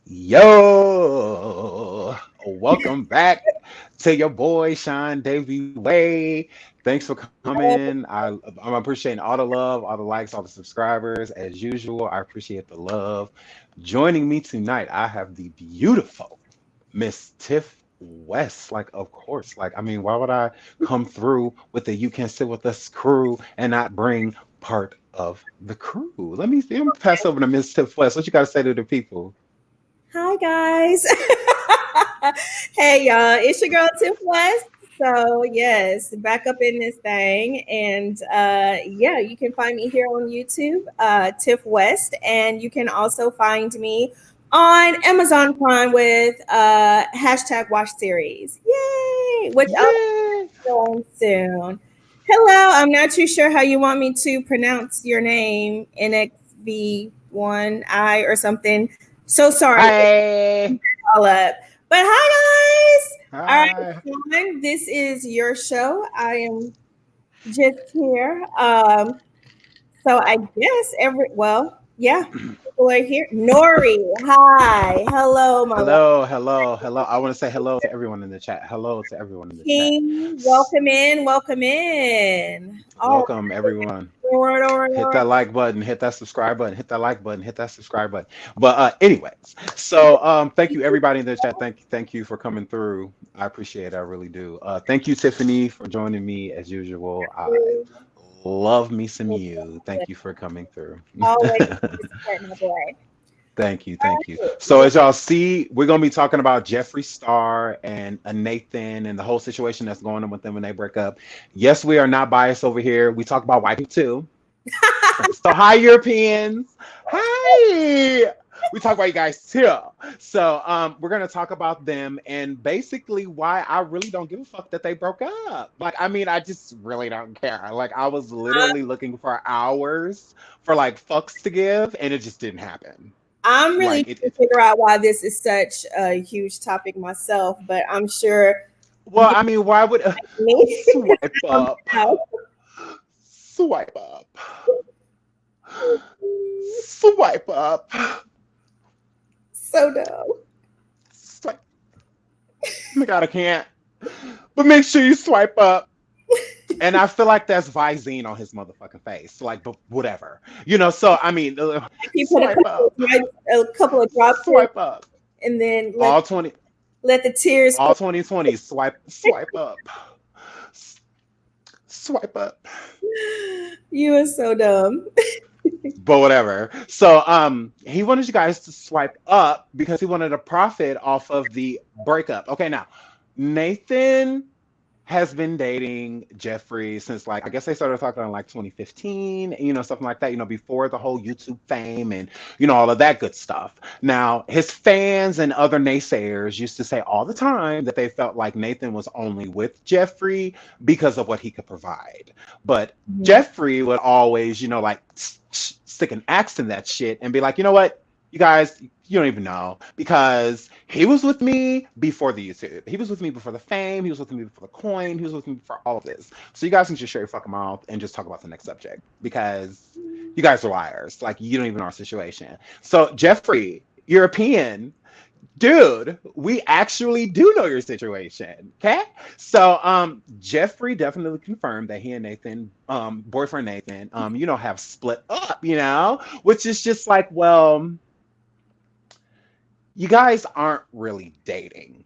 Yo, welcome back to your boy Sean Davy Way. Thanks for coming. I'm appreciating all the love, all the likes, all the subscribers. As usual, I appreciate the love. Joining me tonight, I have the beautiful Miss Tiff West. Like, of course. Like, I mean, why would I come through with the "You Can Sit With Us" crew and not bring part of the crew? Let me pass over to Miss Tiff West. What you got to say to the people? Hi guys. Hey y'all, it's your girl Tiff West. So yes, back up in this thing. And yeah, you can find me here on YouTube, Tiff West, and you can also find me on Amazon Prime with hashtag watch series. Yay! Which I'll Yeah. be on soon. Hello, I'm not too sure how you want me to pronounce your name, NXV1I or something. So sorry Hi. all up. But hi guys. All Hi. right, Sean, this is your show. I am just here. So I guess yeah, people are here. Nori, hi, hello, my love. Hello, hello, hello. I want to say hello to everyone in the chat. Hello to everyone in the chat. King, S- welcome in, welcome in. All Welcome, everyone. right, all right, all Hit right. that like button, hit that subscribe button, hit that like button, hit that subscribe button. But anyways, so thank you everybody in the chat. Thank you for coming through. I appreciate it. I really do. Thank you, Tiffany, for joining me as usual. I love me some you. Thank you for coming through. Always support my boy. Thank you, thank you. So as y'all see, we're gonna be talking about Jeffree Star and Nathan and the whole situation that's going on with them when they break up. Yes, we are not biased over here. We talk about white people too. So hi Europeans. Hi. We talk about you guys too. So we're gonna talk about them and basically why I really don't give a fuck that they broke up. Like I mean, I just really don't care. Like I was literally looking for hours for like fucks to give and it just didn't happen. I'm really Like trying to figure out why this is such a huge topic myself, but I'm sure well, I mean, why would me. swipe up, swipe up, swipe up, So dumb. swipe. Oh my God, I can't. But make sure you swipe up. And I feel like that's Visine on his motherfucking face. Like, but whatever, So I mean, You put swipe up, a couple of drops in, swipe up. and then All 20, let the tears all flow. 2020. Swipe up, swipe up. You are so dumb. But whatever. So he wanted you guys to swipe up because he wanted to profit off of the breakup. Okay, now Nathan has been dating Jeffree since like I guess they started talking in like 2015, something like that, before the whole YouTube fame and all of that good stuff. Now, his fans and other naysayers used to say all the time that they felt like Nathan was only with Jeffree because of what he could provide. But Mhm. Jeffree would always, like stick an axe in that shit and be like, you know what? You guys, you don't even know because he was with me before the YouTube. He was with me before the fame. He was with me before the coin. He was with me for all of this. So you guys can just shut your fucking mouth and just talk about the next subject because you guys are liars. Like you don't even know our situation. So Jeffree, European, dude, we actually do know your situation. Okay. So Jeffree definitely confirmed that he and Nathan, boyfriend Nathan, have split up, which is just like, well, you guys aren't really dating.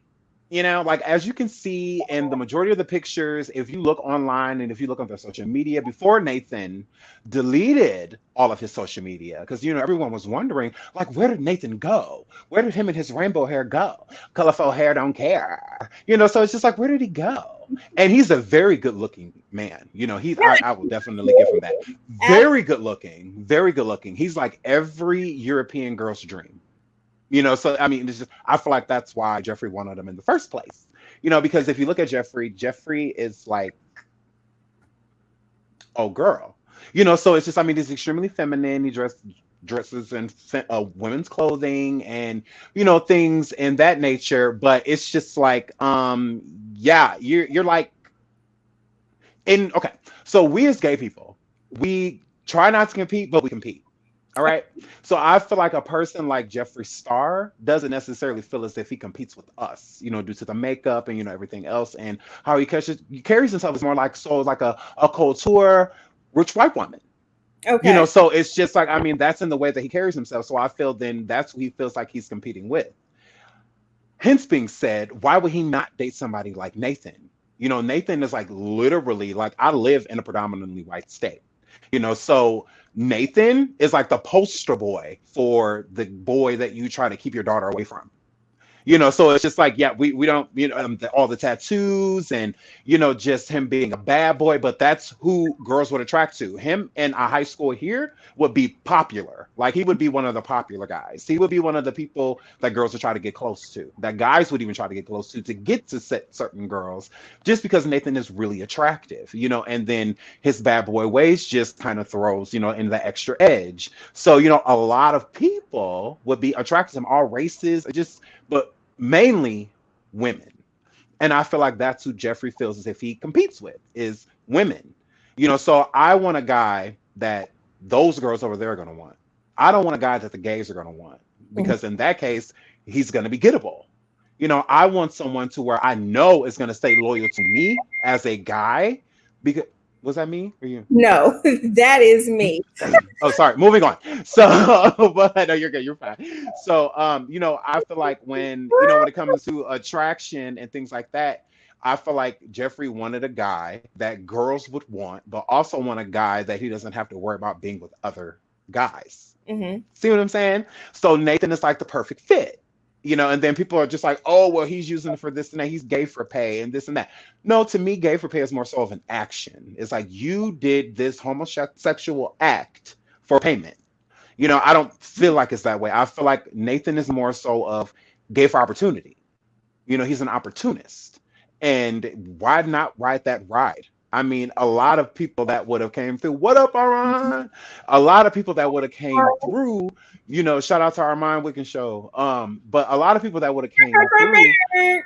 Like as you can see in the majority of the pictures, if you look online and if you look on their social media, before Nathan deleted all of his social media, because everyone was wondering, like, where did Nathan go? Where did him and his rainbow hair go? Colorful hair don't care. So it's just like, where did he go? And he's a very good looking man. I will definitely give him that. Very good looking, very good looking. He's like every European girl's dream. So I mean, it's just I feel like that's why Jeffree wanted him in the first place. Because if you look at Jeffree is like, oh girl. So it's just I mean, he's extremely feminine. He dresses in women's clothing and things in that nature. But it's just like, yeah, you're like in okay. So we as gay people, we try not to compete, but we compete. All right. So I feel like a person like Jeffree Star doesn't necessarily feel as if he competes with us, due to the makeup and everything else, and how he carries himself is more like like a couture rich white woman. Okay. So it's just like, I mean, that's in the way that he carries himself. So I feel then that's who he feels like he's competing with. Hence being said, why would he not date somebody like Nathan? Nathan is like literally like, I live in a predominantly white state. So Nathan is like the poster boy for the boy that you try to keep your daughter away from. So it's just like, yeah, we don't, all the tattoos and, just him being a bad boy, but that's who girls would attract to. Him in a high school here would be popular. Like he would be one of the popular guys. He would be one of the people that girls would try to get close to, that guys would even try to get close to get to certain girls, just because Nathan is really attractive, and then his bad boy ways just kind of throws, in the extra edge. So, a lot of people would be attracted to him, all races, just, but mainly women. And I feel like that's who Jeffree feels as if he competes with is women. So I want a guy that those girls over there are going to want. I don't want a guy that the gays are going to want, because in that case, he's going to be gettable. I want someone to where I know is going to stay loyal to me as a guy. Because was that me or you? No, that is me. Oh, sorry. Moving on. So, but no, you're good. You're fine. So, I feel like when it comes to attraction and things like that, I feel like Jeffree wanted a guy that girls would want, but also want a guy that he doesn't have to worry about being with other guys. Mm-hmm. See what I'm saying? So Nathan is like the perfect fit. And then people are just like, oh, well, he's using it for this and that. He's gay for pay and this and that. No, to me, gay for pay is more so of an action. It's like you did this homosexual act for payment. I don't feel like it's that way. I feel like Nathan is more so of gay for opportunity. He's an opportunist. And why not ride that ride? I mean, a lot of people that would have came through. What up, Armand? A lot of people that would have came through. Shout out to Armand Wicken Show. But a lot of people that would have came through.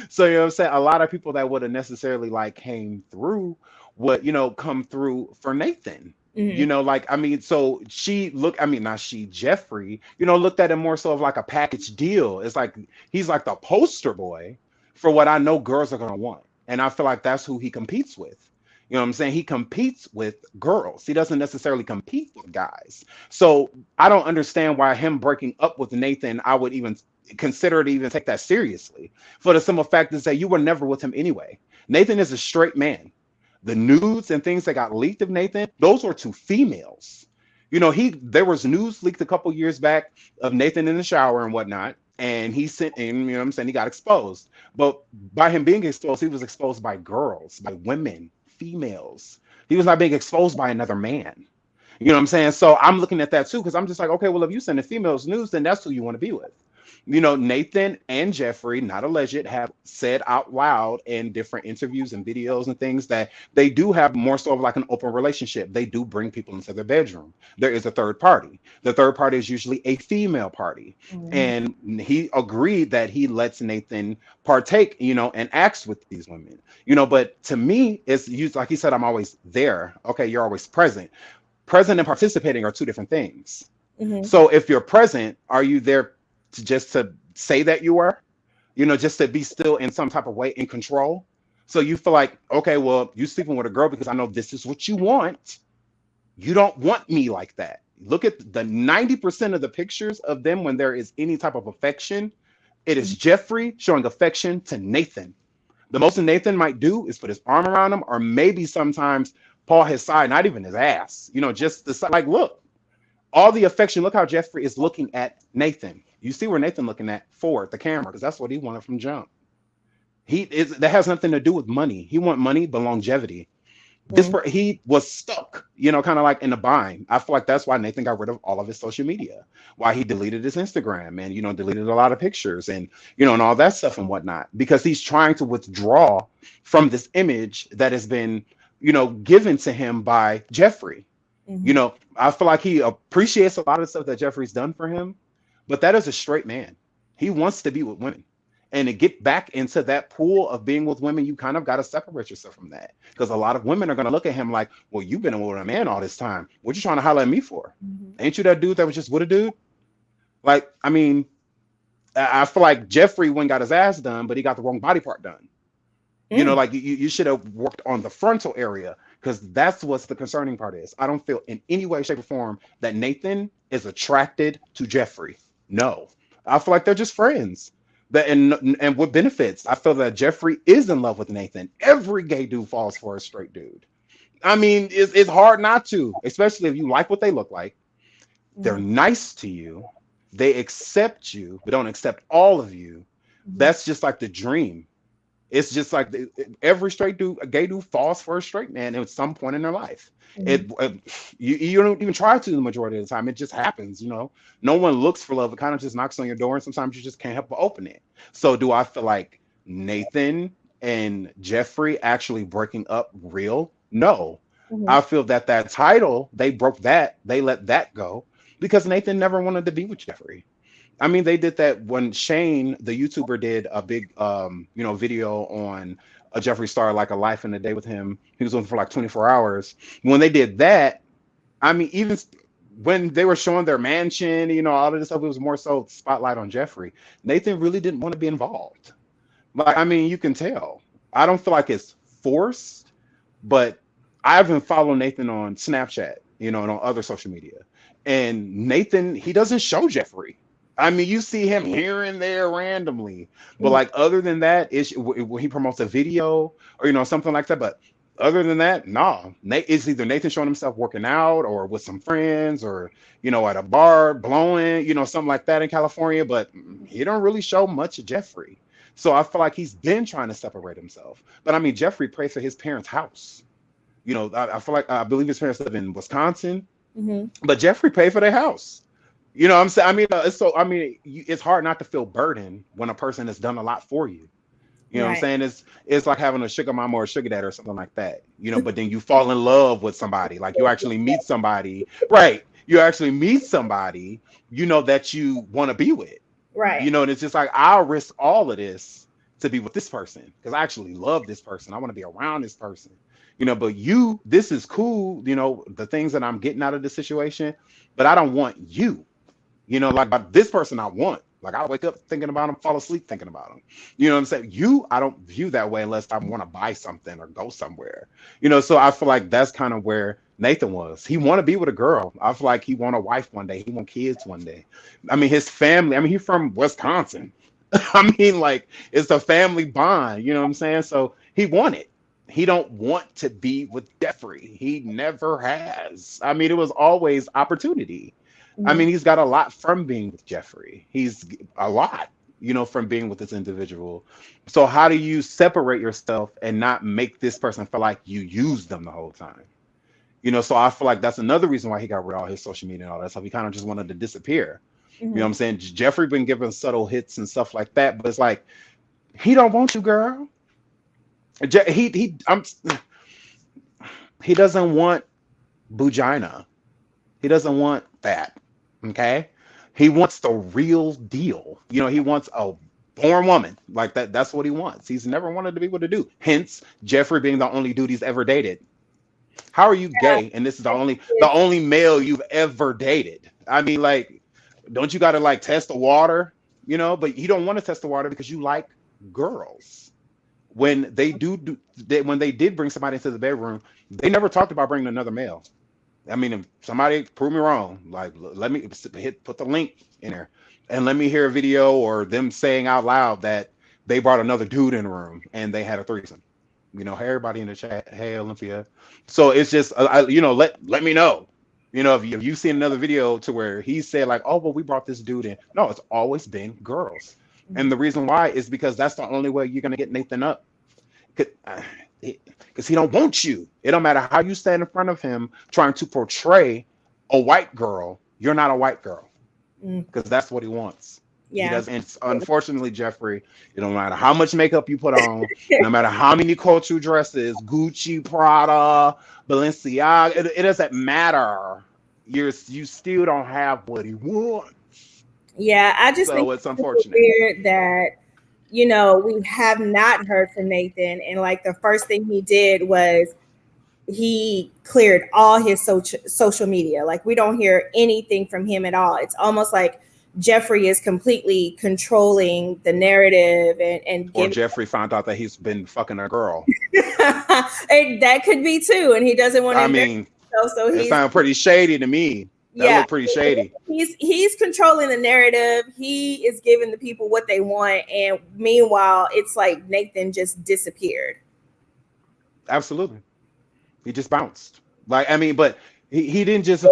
So what I'm saying, a lot of people that would have necessarily like came through would come through for Nathan. Like, I mean, so not she, Jeffree, looked at him more so of like a package deal. It's like he's like the poster boy for what I know girls are gonna want. And I feel like that's who he competes with. What I'm saying? He competes with girls. He doesn't necessarily compete with guys. So I don't understand why him breaking up with Nathan, I would even consider to even take that seriously. For the simple fact is that you were never with him anyway. Nathan is a straight man. The nudes and things that got leaked of Nathan, those were to females. There was news leaked a couple years back of Nathan in the shower and whatnot. And he sent in, what I'm saying, he got exposed. But by him being exposed, he was exposed by girls, by women, females. He was not being exposed by another man. What I'm saying? So I'm looking at that too, because I'm just like, okay, well, if you send the females news, then that's who you want to be with. Nathan and Jeffree, not alleged, have said out loud in different interviews and videos and things that they do have more so of like an open relationship. They do bring people into their bedroom. There is a third party. The third party is usually a female party. And he agreed that he lets Nathan partake, and acts with these women. But to me, it's like he said, I'm always there. Okay, you're always present. Present and participating are two different things. So if you're present, are you there just to say that you are, just to be still in some type of way in control? So you feel like, okay, well, you sleeping with a girl because I know this is what you want. You don't want me like that. Look at the 90% of the pictures of them when there is any type of affection. It is Jeffree showing affection to Nathan. The most Nathan might do is put his arm around him, or maybe sometimes paw his side, not even his ass, just the side. Like, look, all the affection. Look how Jeffree is looking at Nathan. You see where Nathan looking at forward the camera, because that's what he wanted from jump. That has nothing to do with money. He want money but longevity. He was stuck, kind of like in a bind. I feel like that's why Nathan got rid of all of his social media, why he deleted his Instagram and deleted a lot of pictures and and all that stuff and whatnot, because he's trying to withdraw from this image that has been given to him by Jeffree. I feel like he appreciates a lot of stuff that Jeffree's done for him, but that is a straight man. He wants to be with women. And to get back into that pool of being with women, you kind of got to separate yourself from that. Because a lot of women are going to look at him like, well, you've been with a man all this time. What you trying to holler at me for? Mhm. Ain't you that dude that was just with a dude? Like, I mean, I feel like Jeffree went and got his ass done, but he got the wrong body part done. Mm. Like you should have worked on the frontal area because that's what's the concerning part is. I don't feel in any way, shape, or form that Nathan is attracted to Jeffree. No, I feel like they're just friends. That and what benefits? I feel that Jeffree is in love with Nathan. Every gay dude falls for a straight dude. I mean, it's hard not to, especially if you like what they look like. They're Mhm. nice to you. They accept you, but don't accept all of you. Mhm. That's just like the dream. It's just like every straight dude, a gay dude falls for a straight man at some point in their life. Mhm. You don't even try to the majority of the time. It just happens. No one looks for love. It kind of just knocks on your door, and sometimes you just can't help but open it. So do I feel like Nathan and Jeffree actually breaking up real? No. Mhm. I feel that that title, they broke that. They let that go because Nathan never wanted to be with Jeffree. I mean, they did that when Shane, the YouTuber, did a big, video on a Jeffree Star, like a life in a day with him. He was on for like 24 hours. When they did that, I mean, even when they were showing their mansion, all of this stuff, it was more so spotlight on Jeffree. Nathan really didn't want to be involved. Like, I mean, you can tell. I don't feel like it's forced, but I haven't followed Nathan on Snapchat, and on other social media. And Nathan, he doesn't show Jeffrey. I mean, you see him here and there randomly, but Mhm. like other than that, when he promotes a video or something like that. But other than that, nah. It's either Nathan showing himself working out or with some friends or at a bar blowing, something like that in California. But he don't really show much of Jeffrey. So I feel like he's been trying to separate himself. But I mean, Jeffrey prays for his parents' house. I feel like I believe his parents live in Wisconsin, Mhm. but Jeffrey paid for their house. You know what I'm saying? I mean, it's hard not to feel burdened when a person has done a lot for you. You know what I'm Right. saying? It's like having a sugar mama or a sugar dad or something like that. But then you fall in love with somebody. Like you actually meet somebody, right? You actually meet somebody, that you want to be with. Right. And it's just like I'll risk all of this to be with this person because I actually love this person. I want to be around this person. But this is cool, the things that I'm getting out of this situation, but I don't want you. Like this person I want. Like I wake up thinking about them, fall asleep thinking about them. You know what I'm saying? I don't view that way unless I want to buy something or go somewhere. So I feel like that's kind of where Nathan was. He want to be with a girl. I feel like he want a wife one day. He want kids one day. I mean, his family. I mean, he's from Wisconsin. I mean, like it's a family bond. You know what I'm saying? So he wanted. He don't want to be with Jeffrey. He never has. I mean, it was always opportunity. I Mhm. mean, he's got a lot from being with Jeffrey. He's a lot, from being with this individual. So how do you separate yourself and not make this person feel like you used them the whole time? So I feel like that's another reason why he got rid of all his social media and all that stuff. He kind of just wanted to disappear. You know what Mhm. I'm saying? Jeffrey been giving subtle hits and stuff like that, but it's like he don't want you, girl. He doesn't want Bugina. He doesn't want that. Okay. He wants the real deal. He wants a born woman. Like that. That's what he wants. He's never wanted to be able to do. Hence, Jeffrey being the only dude he's ever dated. How are you gay? And this is the only male you've ever dated. I mean, like, don't you gotta like test the water? But you don't want to test the water because you like girls. When when they did bring somebody into the bedroom, they never talked about bringing another male. I mean, if somebody prove me wrong, like let me put the link in there, and let me hear a video or them saying out loud that they brought another dude in the room and they had a threesome. Hey everybody in the chat, hey Olympia. So it's just, let me know. If you've seen another video to where he said like, oh well, we brought this dude in. No, it's always been girls, and Mhm. the reason why is because that's the only way you're gonna get Nathan up. Because he don't want you. It don't matter how you stand in front of him trying to portray a white girl. You're not a white girl Mm. because that's what he wants. He Yeah. does, and unfortunately, Jeffrey, it don't matter how much makeup you put on, no matter how many cultural dresses, Gucci, Prada, Balenciaga, it doesn't matter. You still don't have what he wants. Yeah. I just think So it's it's super unfortunate. weird that we have not heard from Nathan. And like the first thing he did was he cleared all his social media. Like we don't hear anything from him at all. It's almost like Jeffree is completely controlling the narrative and Or giving. Jeffree found out that he's been fucking a girl. That could be too, and he doesn't want to I embarrass mean, himself, so it he's sounds pretty shady to me. That looked pretty shady. He's controlling the narrative. He is giving the people what they want, and meanwhile, it's like Nathan just disappeared. Absolutely. He just bounced. Like, I mean, but he didn't just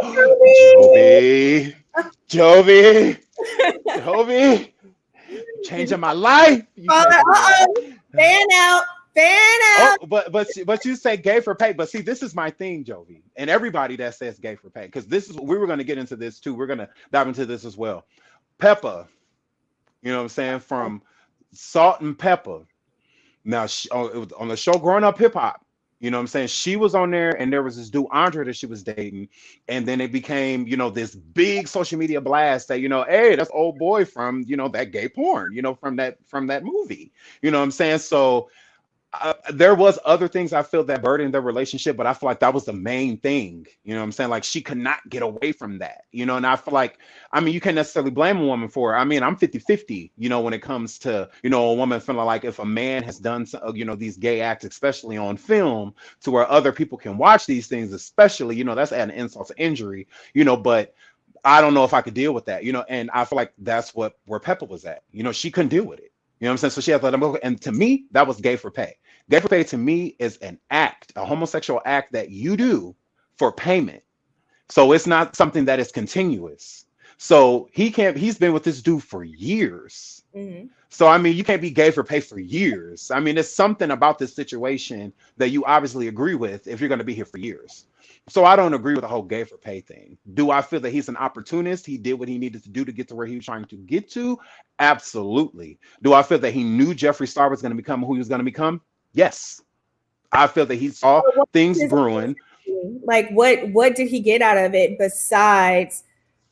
Jovi, changing my life. Fan out. Oh, but you say gay for pay. But see, this is my thing, Jovi, and everybody that says gay for pay, because this is we were going to get into this too. We're going to dive into this as well. Peppa, you know what I'm saying, from Salt and Pepper. Now, on the show Growing Up Hip Hop, you know what I'm saying, she was on there, and there was this dude Andre that she was dating, and then it became, this big social media blast that, hey, that's old boy from, that gay porn, from that movie, you know what I'm saying. So there was other things I feel that burdened their relationship, but I feel like that was the main thing. You know what I'm saying? Like she could not get away from that, and I feel like, I mean, you can't necessarily blame a woman for it. I mean, I'm 50-50, when it comes to, a woman feeling like if a man has done, these gay acts, especially on film, to where other people can watch these things, especially, that's adding insult to injury, but I don't know if I could deal with that, and I feel like that's where Peppa was at. She couldn't deal with it. You know what I'm saying? So she had to let him go. And to me, that was gay for pay. Gay for pay to me is an act, a homosexual act that you do for payment. So it's not something that is continuous. So he's been with this dude for years. Mm-hmm. So, I mean, you can't be gay for pay for years. I mean, there's something about this situation that you obviously agree with if you're going to be here for years. So I don't agree with the whole gay for pay thing. Do I feel that he's an opportunist? He did what he needed to do to get to where he was trying to get to? Absolutely. Do I feel that he knew Jeffree Star was going to become who he was going to become? Yes. I feel that he saw things brewing. Like what did he get out of it besides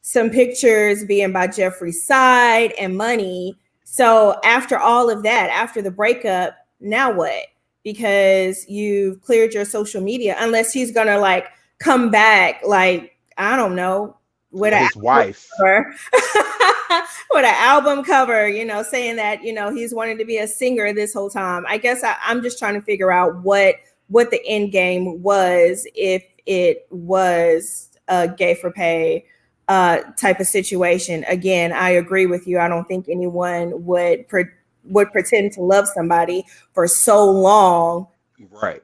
some pictures being by Jeffree's side and money? So after all of that, after the breakup, now what? Because you've cleared your social media, unless he's gonna like come back, like, I don't know, with his wife with an album cover, saying that, he's wanted to be a singer this whole time. I guess I'm just trying to figure out what the end game was, if it was a gay for pay type of situation. Again, I agree with you. I don't think anyone would pretend to love somebody for so long. Right.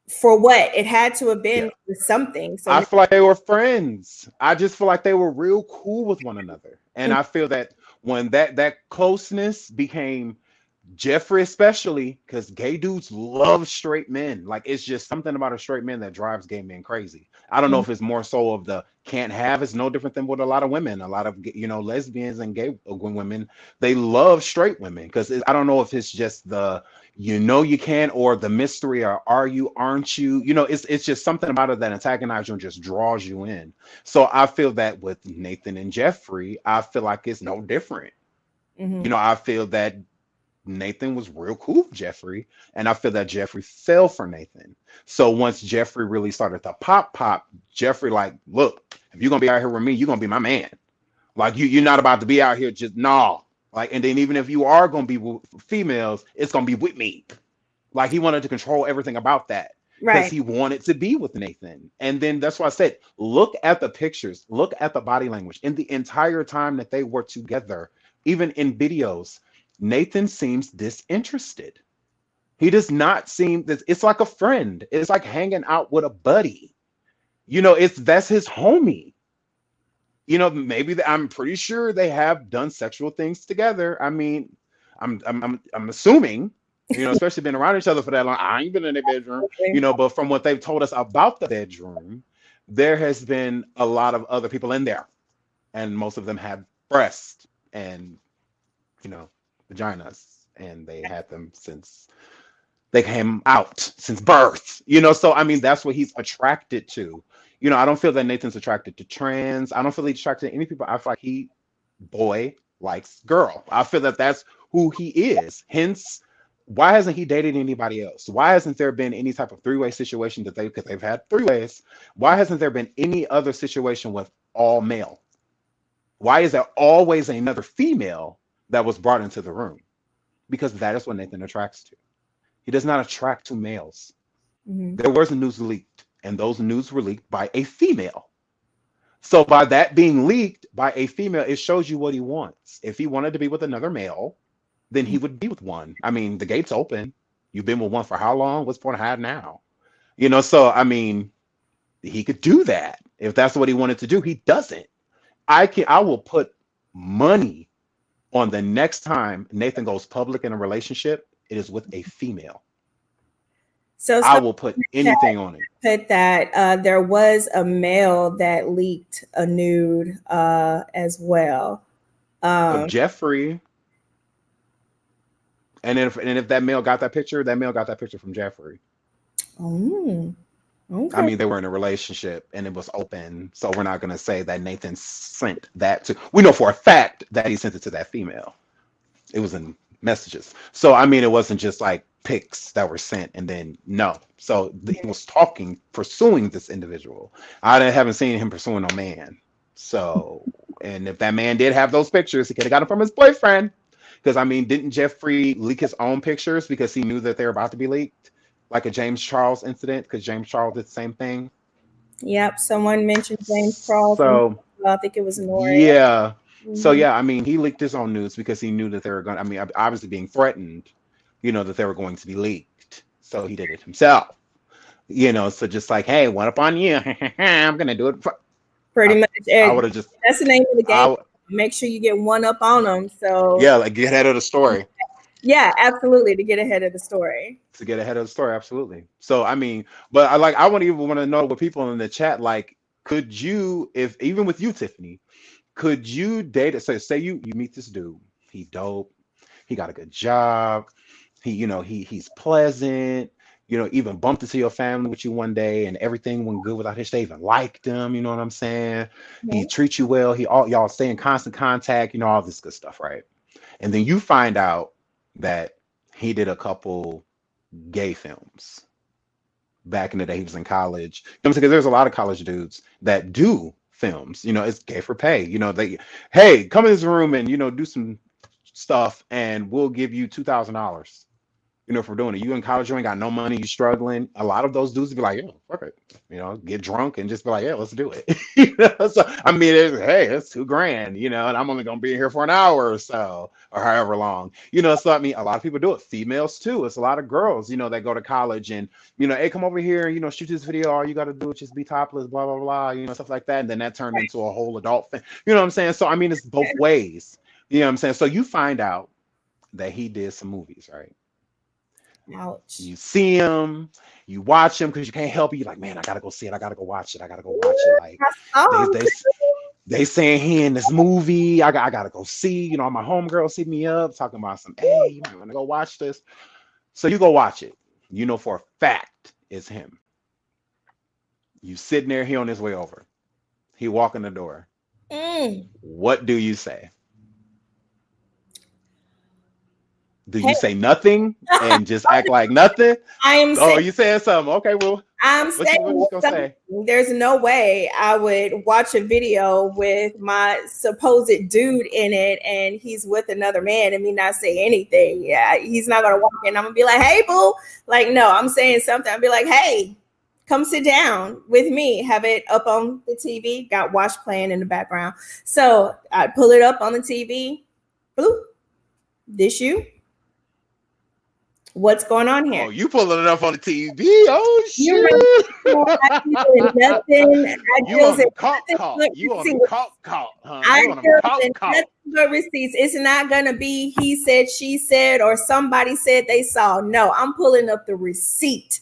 For what? It had to have been something. So I feel like they were friends. I just feel like they were real cool with one another. And I feel that when that closeness became Jeffree, especially, because gay dudes love straight men. Like, it's just something about a straight man that drives gay men crazy. I don't know if it's more so of the can't have. It's no different than with a lot of women. A lot of, lesbians and gay women, they love straight women, because I don't know if it's just the, you can, or the mystery, or are you, aren't you? It's just something about it that antagonizes you and just draws you in. So I feel that with Nathan and Jeffree, I feel like it's no different. Mm-hmm. I feel that Nathan was real cool with Jeffree, and I feel that Jeffree fell for Nathan. So once Jeffree really started to pop, Jeffree like, look, if you're gonna be out here with me, you're gonna be my man. Like, you're not about to be out here just nah. Like, and then even if you are gonna be with females, it's gonna be with me. Like, he wanted to control everything about that, because he wanted to be with Nathan. And then that's why I said, look at the pictures, look at the body language in the entire time that they were together, even in videos. Nathan seems disinterested. He does not seem that. It's like a friend. It's like hanging out with a buddy. That's his homie. Maybe I'm pretty sure they have done sexual things together. I mean, I'm assuming, especially been around each other for that long. I ain't been in their bedroom, but from what they've told us about the bedroom, there has been a lot of other people in there, and most of them have breasts and, vaginas, and they had them since they came out, since birth, so I mean, that's what he's attracted to. I don't feel that Nathan's attracted to trans. I don't feel he's attracted to any people. I feel like likes girl. I feel that that's who he is. Hence, why hasn't he dated anybody else? Why hasn't there been any type of three-way situation that because they've had three ways? Why hasn't there been any other situation with all male? Why is there always another female that was brought into the room? Because that is what Nathan attracts to. He does not attract to males. Mm-hmm. There was news leaked, and those news were leaked by a female. So by that being leaked by a female, it shows you what he wants. If he wanted to be with another male, then he would be with one. I mean, the gate's open. You've been with one for how long? What's the point of hiding now? So I mean, he could do that if that's what he wanted to do. He doesn't. I will put money on the next time Nathan goes public in a relationship, it is with a female. So I will put anything on it. Put that there was a male that leaked a nude as well. Of Jeffree. And if that male got that picture from Jeffree. Oh, okay. I mean, they were in a relationship and it was open. So we're not going to say that Nathan sent that to. We know for a fact that he sent it to that female. It was in messages. So, I mean, it wasn't just like pics that were sent and then no. So he was pursuing this individual. I haven't seen him pursuing no man. So, and if that man did have those pictures, he could have got them from his boyfriend. Because, I mean, didn't Jeffree leak his own pictures because he knew that they were about to be leaked? Like a James Charles incident, because James Charles did the same thing. Yep, someone mentioned James Charles. So I think it was Nora. Yeah. Mm-hmm. So yeah, I mean, he leaked his own news because he knew that they were going. I mean, obviously being threatened, that they were going to be leaked. So he did it himself. So just like, hey, one up on you. I'm gonna do it. Pretty much. I would have just. That's the name of the game. Make sure you get one up on them. So yeah, like get ahead of the story. Yeah, absolutely. To get ahead of the story. Absolutely. So I mean, but I want to know what people in the chat like. Could you, if even with you, Tiffany, could you date it? So say you meet this dude. He dope. He got a good job. He's pleasant. Even bumped into your family with you one day, and everything went good without his. They even liked him. You know what I'm saying? Yeah. He treats you well. Y'all stay in constant contact. All this good stuff, right? And then you find out that he did a couple gay films back in the day. He was in college. Because there's a lot of college dudes that do films. It's gay for pay. Hey, come in this room and do some stuff, and we'll give you $2,000. For doing it. You in college, you ain't got no money, you struggling. A lot of those dudes be like, fuck it. Get drunk and just be like, yeah, let's do it. So I mean, it's $2,000, and I'm only gonna be here for an hour or so, or however long. So I mean, a lot of people do it. Females too. It's a lot of girls, that go to college and hey, come over here, shoot this video. All you gotta do is just be topless, blah blah blah, stuff like that. And then that turned into a whole adult thing. You know what I'm saying? So I mean, it's both ways. You know what I'm saying? So you find out that he did some movies, right? Ouch. You see him, you watch him because you can't help it. You're like, man, I gotta go see it. I gotta go watch it. Like they saying he in this movie. I gotta go see. My homegirls hit me up talking about some. Hey, you might want to go watch this. So you go watch it. For a fact it's him. You sitting there. He on his way over. He walk in the door. What do you say? Do you say nothing and just act like nothing? You saying something? Okay, well, I'm saying what you gonna say? There's no way I would watch a video with my supposed dude in it, and he's with another man, and me not say anything. Yeah, he's not gonna walk in. I'm gonna be like, "Hey, boo!" Like, no, I'm saying something. I'll be like, "Hey, come sit down with me." Have it up on the TV. Got Watch playing in the background, so I pull it up on the TV. Bloop. This you? What's going on here? Oh, you pulling it up on the TV? Oh shit! You on the caught, huh? But receipts. It's not gonna be he said, she said, or somebody said they saw. No, I'm pulling up the receipt,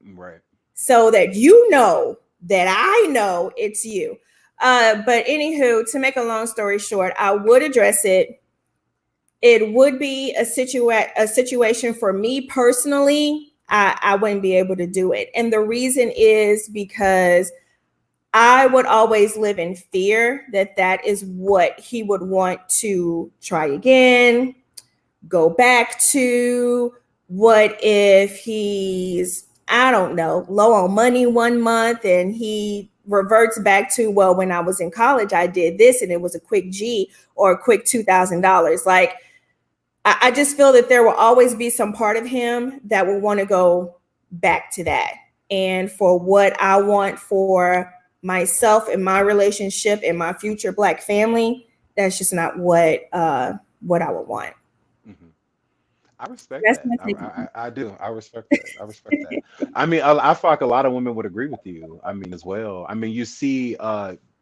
right? So that you know that I know it's you. But anywho, to make a long story short, I would address it. It would be a situation for me personally. I wouldn't be able to do it. And the reason is because I would always live in fear that that is what he would want to try again, go back to. What if he's, I don't know, low on money one month and he reverts back to, well, when I was in college, I did this and it was a quick G or a quick $2,000. Like, I just feel that there will always be some part of him that will want to go back to that. And for what I want for myself and my relationship and my future Black family, that's just not what I would want. Mhm. I respect That's that. my I, take. I do. I respect that. I respect that. I mean, I feel like a lot of women would agree with you. I mean, as well. I mean, you see,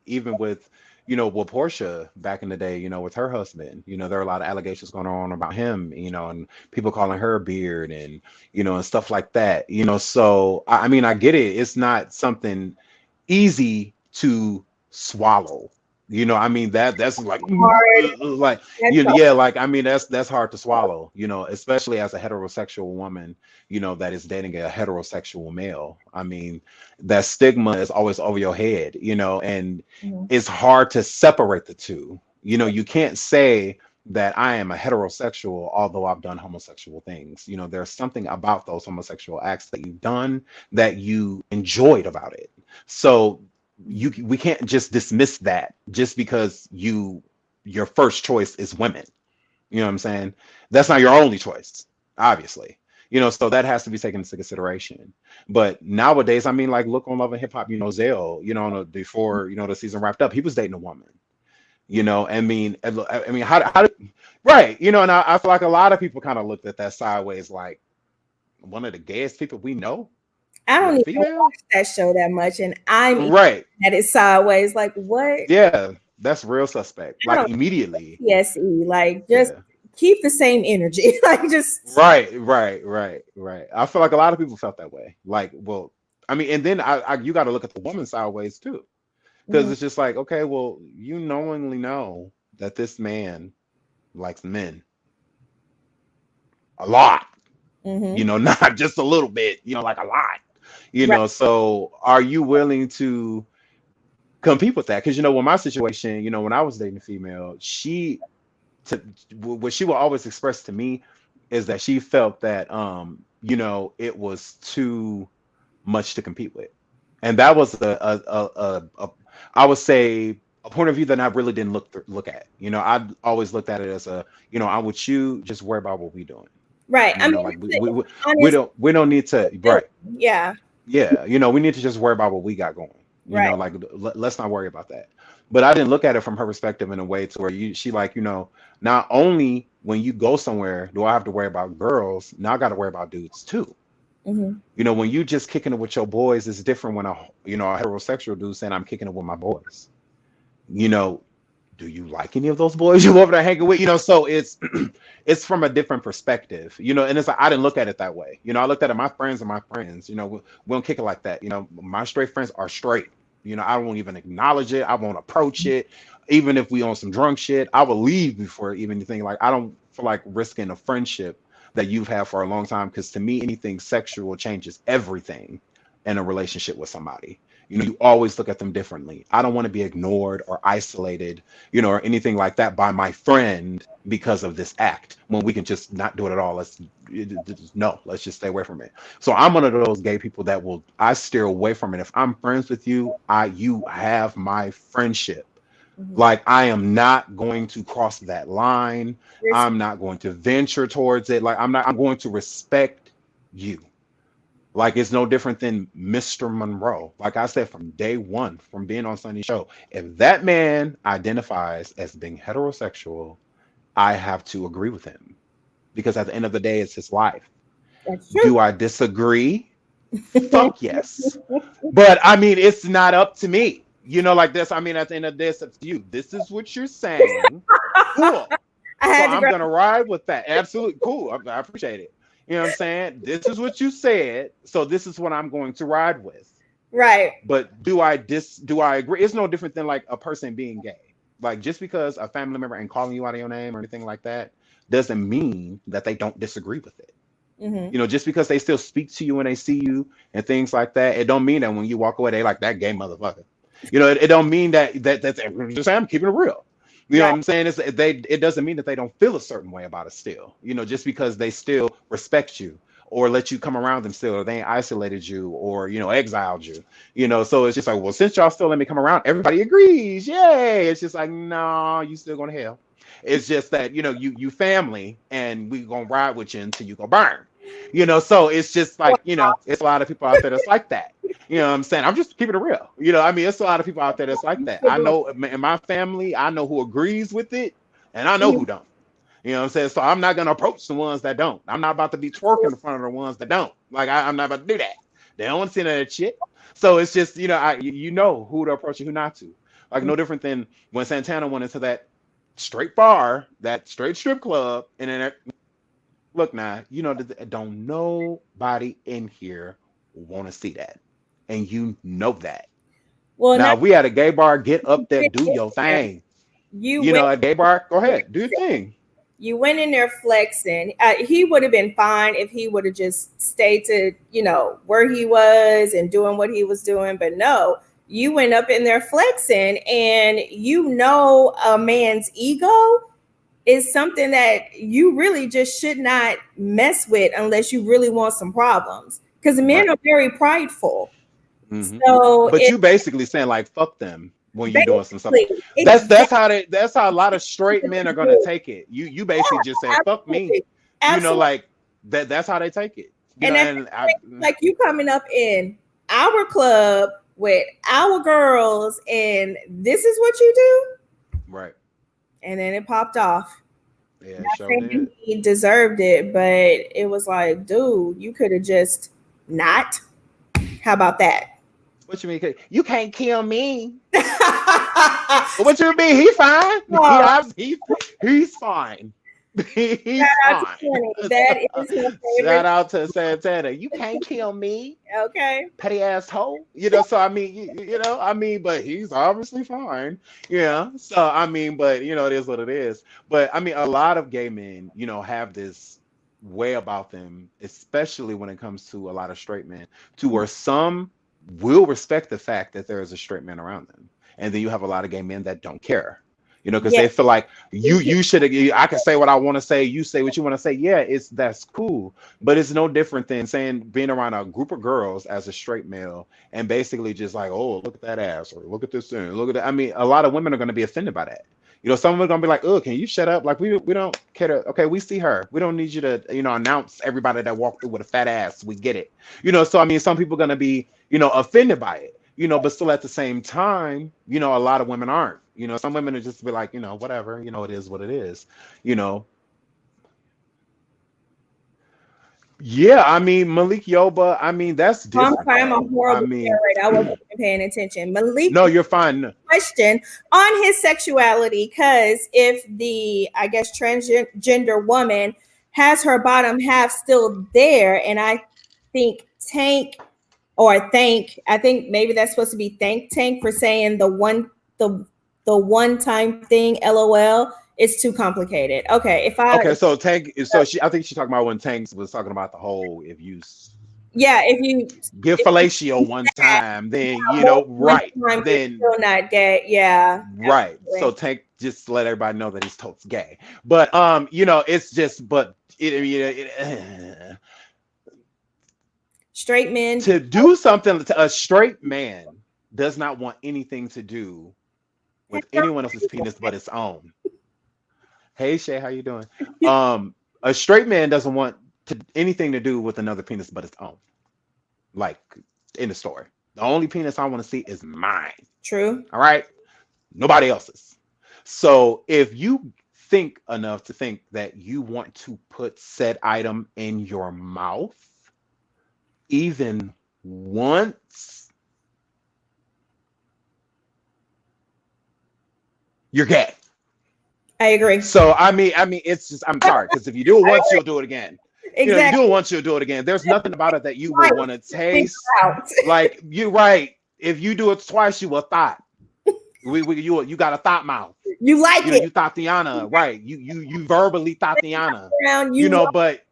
even with, with Portia back in the day, with her husband, there are a lot of allegations going on about him, and people calling her a beard and, and stuff like that, So, I mean, I get it. It's not something easy to swallow. I mean that's like Hard. like That's so yeah, like I mean that's hard to swallow, especially as a heterosexual woman, that is dating a heterosexual male. I mean, that stigma is always over your head, and Mhm. it's hard to separate the two. You can't say that I am a heterosexual, although I've done homosexual things. There's something about those homosexual acts that you've done that you enjoyed about it. So we can't just dismiss that just because your first choice is women. You know what I'm saying? That's not your only choice, obviously. So that has to be taken into consideration. But nowadays, I mean, like look on Love and Hip Hop, Zale, before the season wrapped up, he was dating a woman. I mean, how did, right? And I feel like a lot of people kind of looked at that sideways, like one of the gayest people we know I don't with a even female, watch that show that much, and I'm even right? at it sideways. Like, what? Yeah, that's real suspect. I Like don't immediately. PSE. Like, just Yeah. keep the same energy. Like, just Right. I feel like a lot of people felt that way. Like, well, I mean, and then you got to look at the woman sideways too, because mhm, it's just like, okay, well, you knowingly know that this man likes men a lot, mhm. not just a little bit, like a lot, Right. So are you willing to compete with that? Because with my situation, when I was dating a female, to what she will always express to me is that she felt that it was too much to compete with, and that was I would say a point of view that I really didn't look at. I always looked at it as I'm with you, just worry about what we doing. Right. I mean, Like it's we honest we don't need to, feeling. right. Yeah. Yeah, we need to just worry about what we got going. Right. Like let's not worry about that. But I didn't look at it from her perspective in a way to where she like, not only when you go somewhere do I have to worry about girls, now I got to worry about dudes too. Hmm. When you just kicking it with your boys, it's different when a heterosexual dude saying I'm kicking it with my boys. You know, do you like any of those boys you over there hanging with? So it's from a different perspective, and it's like I didn't look at it that way. I looked at it, my friends are my friends, we don't kick it like that. My straight friends are straight. I won't even acknowledge it, I won't approach it. Even if we on some drunk shit, I will leave before even anything. Like I don't feel like risking a friendship that you've had for a long time, because to me anything sexual changes everything in a relationship with somebody. You always look at them differently. I don't want to be ignored or isolated, or anything like that by my friend because of this act, when we can just not do it at all. No, let's just stay away from it. So I'm one of those gay people that I steer away from it. If I'm friends with you, you have my friendship. Hmm. Like I am not going to cross that line. Res- I'm not going to venture towards it. Like I'm going to respect you. Like it's no different than Mr. Monroe. Like I said from day one, from being on Sunny Show, if that man identifies as being heterosexual, I have to agree with him, because at the end of the day, it's his life. That's true. Do I disagree? Fuck yes. But I mean, it's not up to me. Like this. I mean, at the end of this, it's you. This is what you're saying. Cool. I So had to I'm grab. gonna ride with that. Absolutely cool. I appreciate it. You know what I'm saying? This is what you said, so this is what I'm going to ride with. Right. But do I agree? It's no different than like a person being gay. Like just because a family member ain't calling you out of your name or anything like that doesn't mean that they don't disagree with it. Hmm. Just because they still speak to you when they see you and things like that, it don't mean that when you walk away they like that gay motherfucker. It don't mean that's just I'm keeping it real. You know what I'm saying? It doesn't mean that they don't feel a certain way about it still. Just because they still respect you or let you come around them still, or they ain't isolated you or exiled you. So it's just like, well, since y'all still let me come around, everybody agrees. Yay. It's just like, no, you still going to hell. It's just that, you family and we gonna ride with you until you go burn. So it's just like, it's a lot of people out there that's like that. You know what I'm saying? I'm just keeping it real. It's a lot of people out there that's like that. I know in my family, I know who agrees with it and I know who don't. You know what I'm saying? So I'm not going to approach the ones that don't. I'm not about to be twerking in front of the ones that don't. Like, I'm not about to do that. They don't want to see none of that shit. So it's just, you know who to approach and who not to. Like, no different than when Santana went into that straight bar, that straight strip club, and then, look now, don't nobody in here want to see that. And you know that. Well, now, if we had a gay bar, get up there, do your thing. A gay bar, go ahead, do your thing. You went in there flexing. He would have been fine if he would have just stayed to, where he was and doing what he was doing. But no, you went up in there flexing, and a man's ego is something that you really just should not mess with unless you really want some problems. Because men are very prideful. Mm-hmm. But you basically saying like, fuck them. When you're doing some stuff, that's how a lot of straight men are gonna take it. You basically just say fuck me, like that's how they take it. Like you coming up in our club with our girls, and this is what you do, right? And then it popped off. Yeah, sure did. He deserved it, but it was like, dude, you could have just not. How about that? What you mean? You can't kill me. What you mean? He's fine. Oh. He's fine. He's fine. That is my favorite. Shout out to Santana. You can't kill me. Okay. Petty asshole. So I mean, but he's obviously fine. Yeah. So I mean, but it is what it is. But I mean, a lot of gay men, have this way about them, especially when it comes to a lot of straight men, to where some will respect the fact that there is a straight man around them, and then you have a lot of gay men that don't care, because they feel like you should. I can say what I want to say. You say what you want to say. Yeah, that's cool, but it's no different than being around a group of girls as a straight male and basically just like, oh, look at that ass, or look at this thing, look at that. I mean, a lot of women are going to be offended by that. Some of them are going to be like, oh, can you shut up? Like, we don't care to, okay, we see her. We don't need you to, announce everybody that walked through with a fat ass. We get it. So, I mean, some people are going to be, offended by it, but still at the same time, a lot of women aren't. Some women are just be like, whatever, it is what it is, Yeah, I mean, Malik Yoba, I mean, that's different. I'm a horrible I wasn't paying attention. Malik, no, you're fine. Question on his sexuality, because if the, I guess, transgender woman has her bottom half still there, and I think I think maybe that's supposed to be thank Tank for saying the one time thing, LOL. It's too complicated. Okay, so Tank, I think she's talking about when Tank was talking about the whole if you give fellatio one time, then right, then still not gay. Yeah, right. Absolutely. So Tank just let everybody know that he's totes gay, but it's just straight men to do something. A straight man does not want anything to do with anyone else's penis but his own. Hey Shay, how you doing? A straight man doesn't want anything to do with another penis but his own. Like in the story, the only penis I want to see is mine. True. All right, nobody else's. So if you think enough to think that you want to put said item in your mouth, even once, you're gay. I agree. So I mean, it's just, I'm sorry, because if you do it once, you'll do it again. Exactly. If you do it once, you'll do it again. There's nothing about it that you would want to taste. Like, you're right. If you do it twice, you a thought. You got a thought mouth. You like it. You Tatiana, right? You verbally Tatiana. But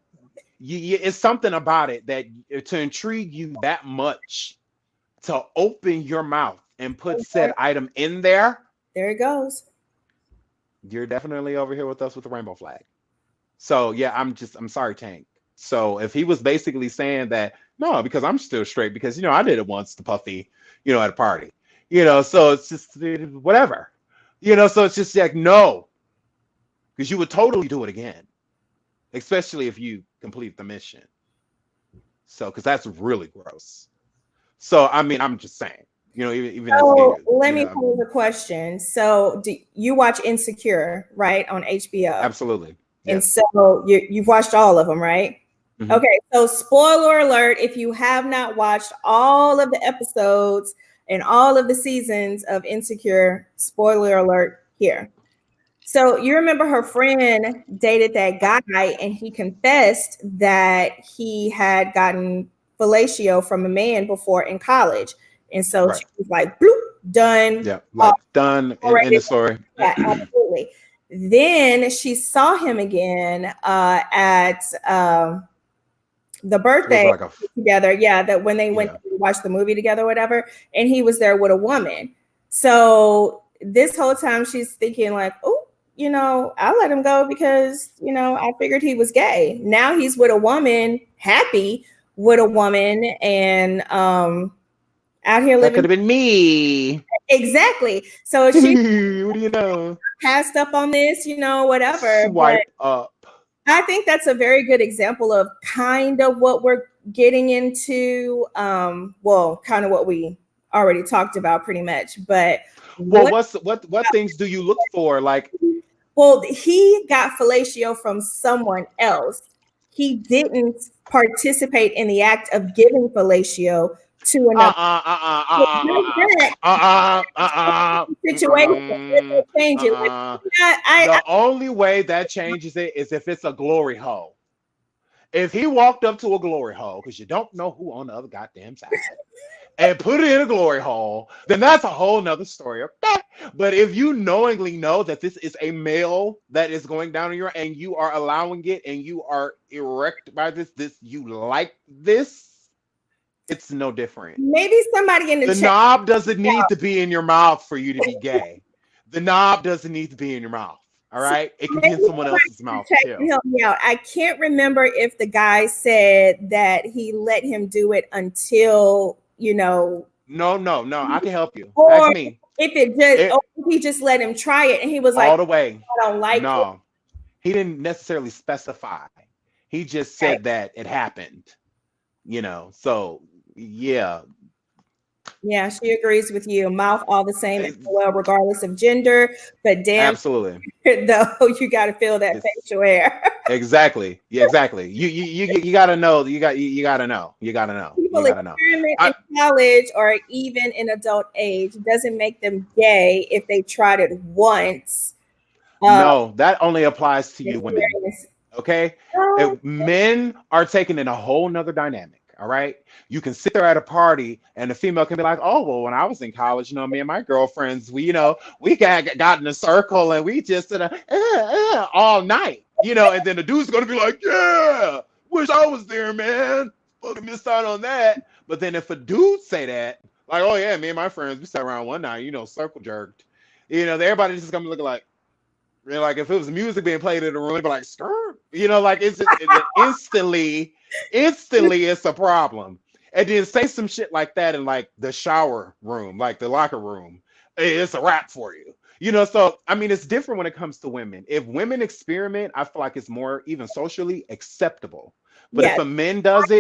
it's something about it that to intrigue you that much to open your mouth and put said item in there, there it goes. you're definitely over here with us with the rainbow flag. So yeah, I'm sorry, Tank. So if he was basically saying that, no, because I'm still straight because I did it once to Puffy, at a party. So it's just whatever. So it's just like no, because you would totally do it again, especially if you complete the mission. So because that's really gross. So I mean, I'm just saying, even as a gay So dude, let me pose a question. So do you watch Insecure, right, on HBO? absolutely, And yes. so you've watched all of them, right? Hmm. Okay, so spoiler alert, if you have not watched all of the episodes and all of the seasons of Insecure, spoiler alert here. So you remember her friend dated that guy and he confessed that he had gotten fellatio from a man before in college. And so Right. she was like, bloop, done. Yeah. Like done in the story. Yeah, absolutely. Then she saw him again at the It was birthday like a together. Yeah, that when they went yeah. to watch the movie together, whatever, and he was there with a woman. So this whole time she's thinking like, oh, I'll let him go because I figured he was gay. Now he's with a woman, happy with a woman, and out here That could living have been me. exactly. So What she do you know? passed up on this, whatever. But Swipe up. I think that's a very good example of kind of what we're getting into. Well, kind of what we already talked about pretty much. But Well, what what things do you look for? Like well, he got fellatio from someone else. He didn't participate in the act of giving fellatio to another situation. Change it. Like, The only way that changes it is if it's a glory hole. If he walked up to a glory hole, because you don't know who on the other goddamn side, and put it in a glory hole, then that's a whole nother story. Okay? But if you knowingly know that this is a male that is going down in your and you are allowing it and you are erect by this, you like this, it's no different. maybe somebody in the The chat. knob doesn't need to be in your mouth for you to be gay. The knob doesn't need to be in your mouth. All So right? It can be maybe in someone somebody else's in the mouth chat can too. help me out. I can't remember if the guy said that he let him do it until No. I can help you. Ask or me. if it just, or It if he just let him try it and he was like, all the way. I don't like it. No. He didn't necessarily specify. He just Right. said that it happened. So yeah. Yeah, she agrees with you. Mouth all the same as well, regardless of gender. But damn, Absolutely. though, you got to feel that It's facial hair. exactly. Yeah, exactly. You gotta know. You gotta know. You gotta know. You People gotta know. experiment in I, college or even in adult age doesn't make them gay if they tried it once. Uh, no, that only applies to you women. experience. Okay? If men are taking in a whole nother dynamic, all right? You can sit there at a party and the female can be like, oh, well, when I was in college, me and my girlfriends, we got in a circle and we just all night, and then the dude's gonna be like, yeah, wish I was there, man. Fucking missed out on that. But then if a dude say that, like, oh yeah, me and my friends, we sat around one night, circle jerked, everybody just gonna be looking like, like if it was music being played in the room, it'd be like skirt. Like it's just instantly it's a problem. And then say some shit like that in like the shower room, like the locker room. It's a wrap for you. So I mean it's different when it comes to women. If women experiment, I feel like it's more even socially acceptable. But Yes. if a man does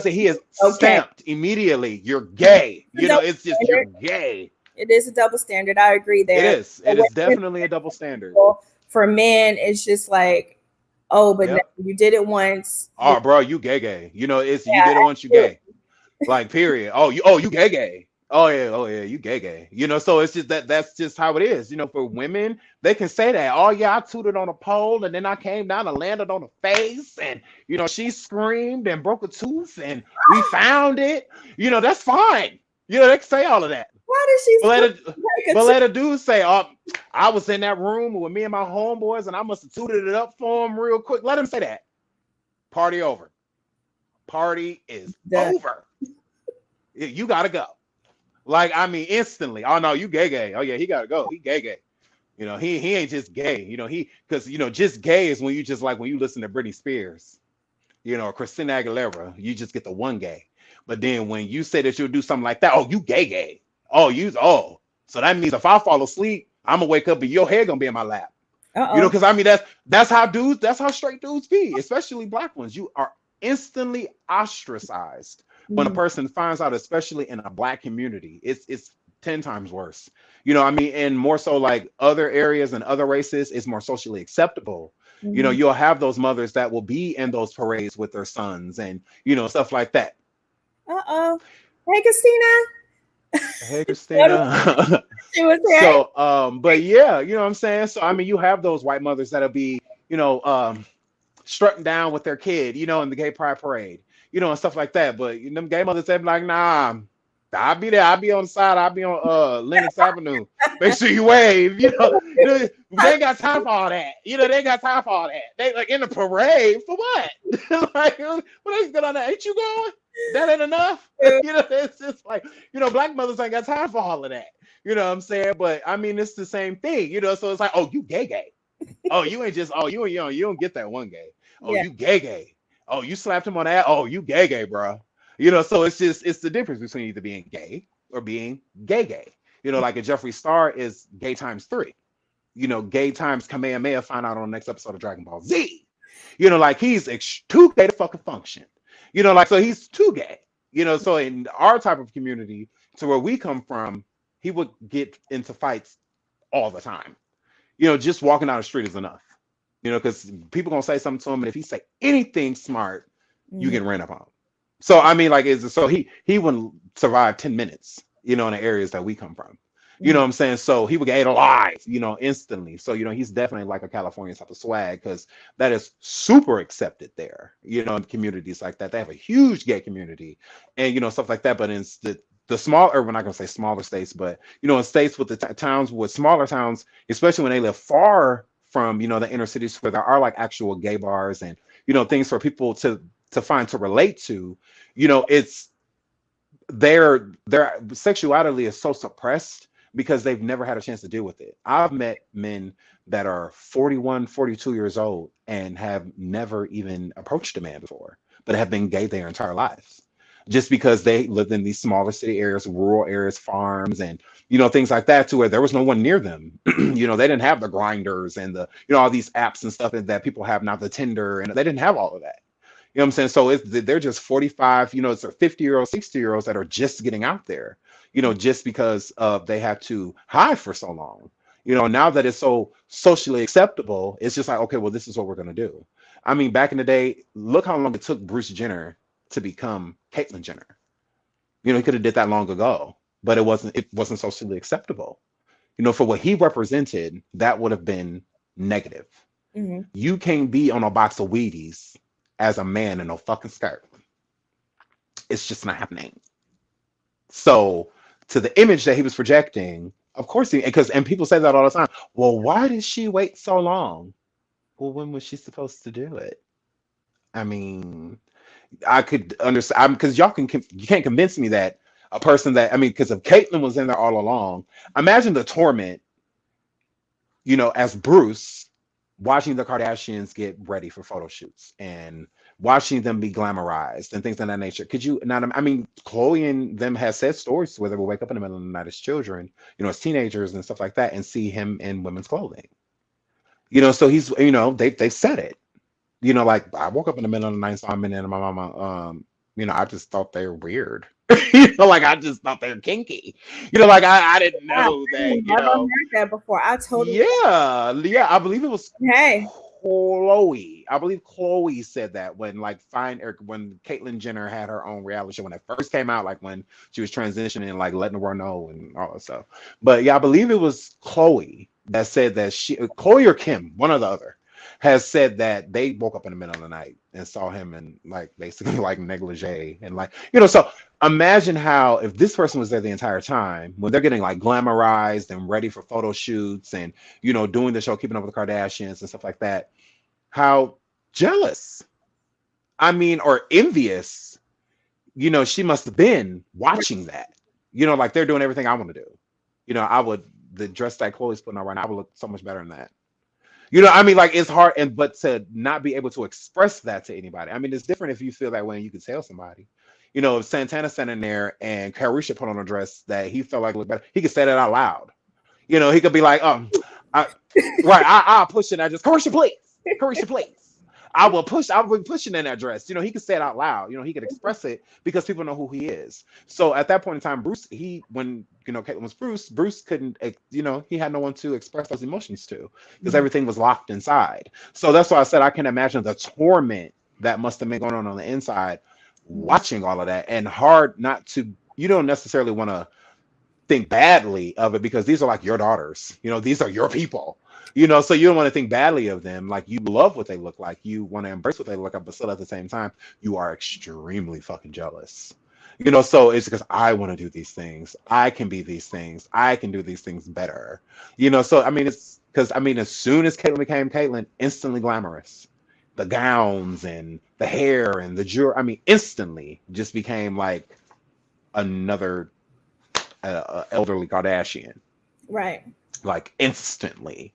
it, he is Okay. stamped immediately. You're gay. It's just you're gay. It is a double standard. I agree there. It is. It is definitely a double standard. For men, it's just like, oh, but Yep. no, you did it once. Oh, bro, you gay. It's you Yeah, did it once, you gay. Like, period. You gay. Oh yeah, you gay. So it's just that's just how it is. For women, they can say that. Oh yeah, I tooted on a pole and then I came down and landed on her face and she screamed and broke a tooth and we found it. That's fine. They can say all of that. Why does she? But let a dude say, "Oh, I was in that room with me and my homeboys, and I must have tooted it up for him real quick." Let him say that. Party over. Party is over. You gotta go. Like, I mean, instantly. Oh no, you gay. Oh yeah, he gotta go. He gay. He ain't just gay. Because just gay is when you just like when you listen to Britney Spears, or Christina Aguilera, you just get the one gay. But then when you say that you'll do something like that, oh, you gay. Oh. So that means if I fall asleep, I'm gonna wake up and your head gonna be in my lap. Uh-oh. Because I mean that's how straight dudes be, especially black ones. You are instantly ostracized when a Mhm. person finds out, especially in a black community. It's 10 times worse. I mean, and more so like other areas and other races, it's more socially acceptable. Mhm. You'll have those mothers that will be in those parades with their sons and stuff like that. Uh-oh. Hey, Christina. Hey, What was Christina. she was saying? So, but yeah, you know what I'm saying? So, I mean, you have those white mothers that'll be, strutting down with their kid, in the gay pride parade, and stuff like that. But them gay mothers, they be like, nah, I'll be there. I'll be on the side. I'll be on Lenox Avenue. Make sure you wave. They ain't got time for all that. They ain't got time for all that. They like in the parade for what? Like, what else good on that? Ain't you going? That ain't enough. It's just like, black mothers ain't got time for all of that. You know what I'm saying? But I mean, it's the same thing. So it's like, oh, you gay. Oh, you ain't just, oh, you don't get that one gay. Oh, Yeah. you gay. Oh, you slapped him on that. Oh, you gay, bro. So it's the difference between either being gay or being gay. Like a Jeffree Star is gay times three. Gay times Kamehameha find out on the next episode of Dragon Ball Z. Like he's too gay to fucking function. Like so he's too gay. So in our type of community, to where we come from, he would get into fights all the time. Just walking down the street is enough. Because people gonna say something to him, and if he say anything smart, you Mhm. get ran up on. So I mean, like, so he wouldn't survive 10 minutes, in the areas that we come from. You know Mhm. what I'm saying? So he would get ate alive, instantly. So he's definitely like a California type of swag because that is super accepted there. In communities like that, they have a huge gay community, and stuff like that. But in the small, or we're not gonna say smaller states, but in states with the towns with smaller towns, especially when they live far from the inner cities where there are like actual gay bars and things for people to find to relate to, it's their sexuality is so suppressed because they've never had a chance to deal with it. I've met men that are 41, 42 years old and have never even approached a man before, but have been gay their entire lives. Just because they lived in these smaller city areas, rural areas, farms, and things like that, to where there was no one near them. They didn't have the grinders and the all these apps and stuff that people have now, the Tinder, and they didn't have all of that. You know what I'm saying? So they're just 45, it's a 50-year-old, 60-year-olds that are just getting out there, just because they had to hide for so long. Now that it's so socially acceptable, it's just like, okay, well, this is what we're going to do. I mean, back in the day, look how long it took Bruce Jenner to become Caitlyn Jenner. He could have did that long ago, but it wasn't socially acceptable. For what he represented, that would have been negative. Mhm. You can't be on a box of Wheaties as a man in no fucking skirt. It's just not happening. So, to the image that he was projecting, of course, and people say that all the time. Well, why did she wait so long? Well, when was she supposed to do it? I mean, I could understand because you can't convince me that a person that, I mean, because if Caitlyn was in there all along, imagine the torment, as Bruce watching the Kardashians get ready for photo shoots and watching them be glamorized and things of that nature. Could you not? I mean, Chloe and them has said stories where they will wake up in the middle of the night as children, as teenagers and stuff like that, and see him in women's clothing. So he's, they said it. Like I woke up in the middle of the night, saw him in there, and my mama, I just thought they were weird. Like I just thought they were kinky. Like I didn't Wow, know I that, never heard that before. I totally. yeah, I believe it was Hey. Chloe. I believe Chloe said that when like when Caitlyn Jenner had her own reality show when it first came out, like when she was transitioning, like letting the world know and all that stuff. But yeah, I believe it was Chloe that said that Chloe or Kim, one or the other, has said that they woke up in the middle of the night and saw him in like basically like negligee and like so imagine how if this person was there the entire time when they're getting like glamorized and ready for photo shoots and doing the show Keeping Up with the Kardashians and stuff like that, how jealous, I mean, or envious, she must have been watching that. You know, like they're doing everything I want to do. You know, the dress that Chloe's putting on right now, I would look so much better than that. You know, I mean, like it's hard, and but to not be able to express that to anybody. I mean, it's different if you feel that way and you can tell somebody. You know, if Santana standing there and Carisha put on a dress that he felt like looked better, he could say that out loud. You know, he could be like, I, right, I'll push it. I just Carisha, please. I will be pushing in that dress. You know, he could say it out loud. You know, he could express it because people know who he is. So at that point in time, Bruce, when you know Caitlyn was Bruce couldn't, you know, he had no one to express those emotions to because everything was locked inside. So that's why I said I can imagine the torment that must have been going on the inside, watching all of that, and hard not to. You don't necessarily want to think badly of it because these are like your daughters. You know, these are your people. You know, so you don't want to think badly of them. Like you love what they look like. You want to embrace what they look like, but still at the same time, you are extremely fucking jealous. You know, so it's because I want to do these things. I can be these things. I can do these things better. You know, so I mean, it's because I mean, as soon as Caitlyn became Caitlyn, instantly glamorous. The gowns and the hair and the jewelry. I mean, instantly just became like another elderly Kardashian. Right. Like instantly.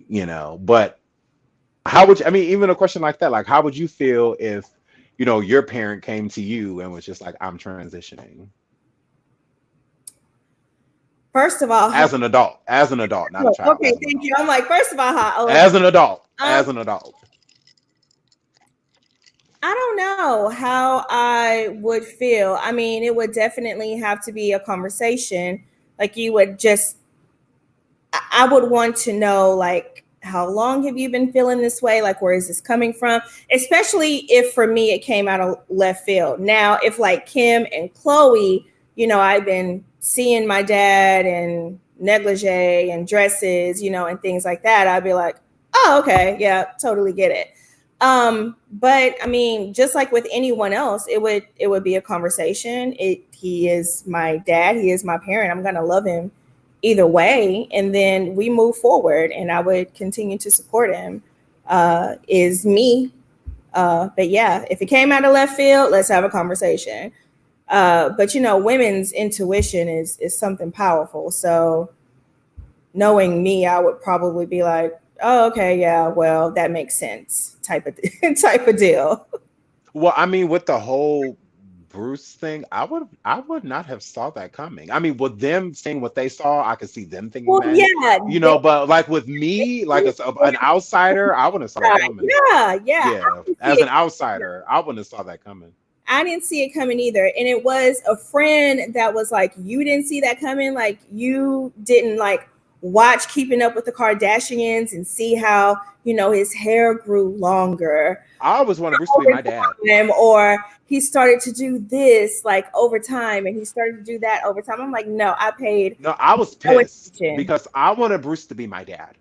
You know, but how would you, I mean, even a question like that, like how would you feel if, you know, your parent came to you and was just like, I'm transitioning First of all, as an adult, not a child. Okay, thank you. I'm like, first of all, how old? As an adult, as an adult. I don't know how I would feel. I mean, it would definitely have to be a conversation. Like you would just, I would want to know, like, how long have you been feeling this way? Like, where is this coming from? Especially if for me, it came out of left field. Now, if like Kim and Chloe, you know, I've been seeing my dad in negligee and dresses, you know, and things like that, I'd be like, oh, okay. Yeah, totally get it. But I mean, just like with anyone else, it would be a conversation. He is my dad. He is my parent. I'm going to love him either way. And then we move forward and I would continue to support him, is me. But yeah, if it came out of left field, let's have a conversation. But you know, women's intuition is something powerful. So knowing me, I would probably be like, oh, okay, yeah, well, that makes sense type of deal. Well, I mean, with the whole Bruce thing, I would not have saw that coming. I mean, with them seeing what they saw, I could see them thinking Well, that. yeah, You know, but like with me, like as an outsider, I wouldn't have saw that coming. yeah. Yeah, as an outsider, I wouldn't have saw that coming. I didn't see it coming either. And it was a friend that was like, you didn't see that coming. Like you didn't like watch Keeping Up with the Kardashians and see how, you know, his hair grew longer. I always wanted Bruce to be my dad. Or he started to do this like over time and he started to do that over time. I'm like, no, I was pissed because I wanted Bruce to be my dad.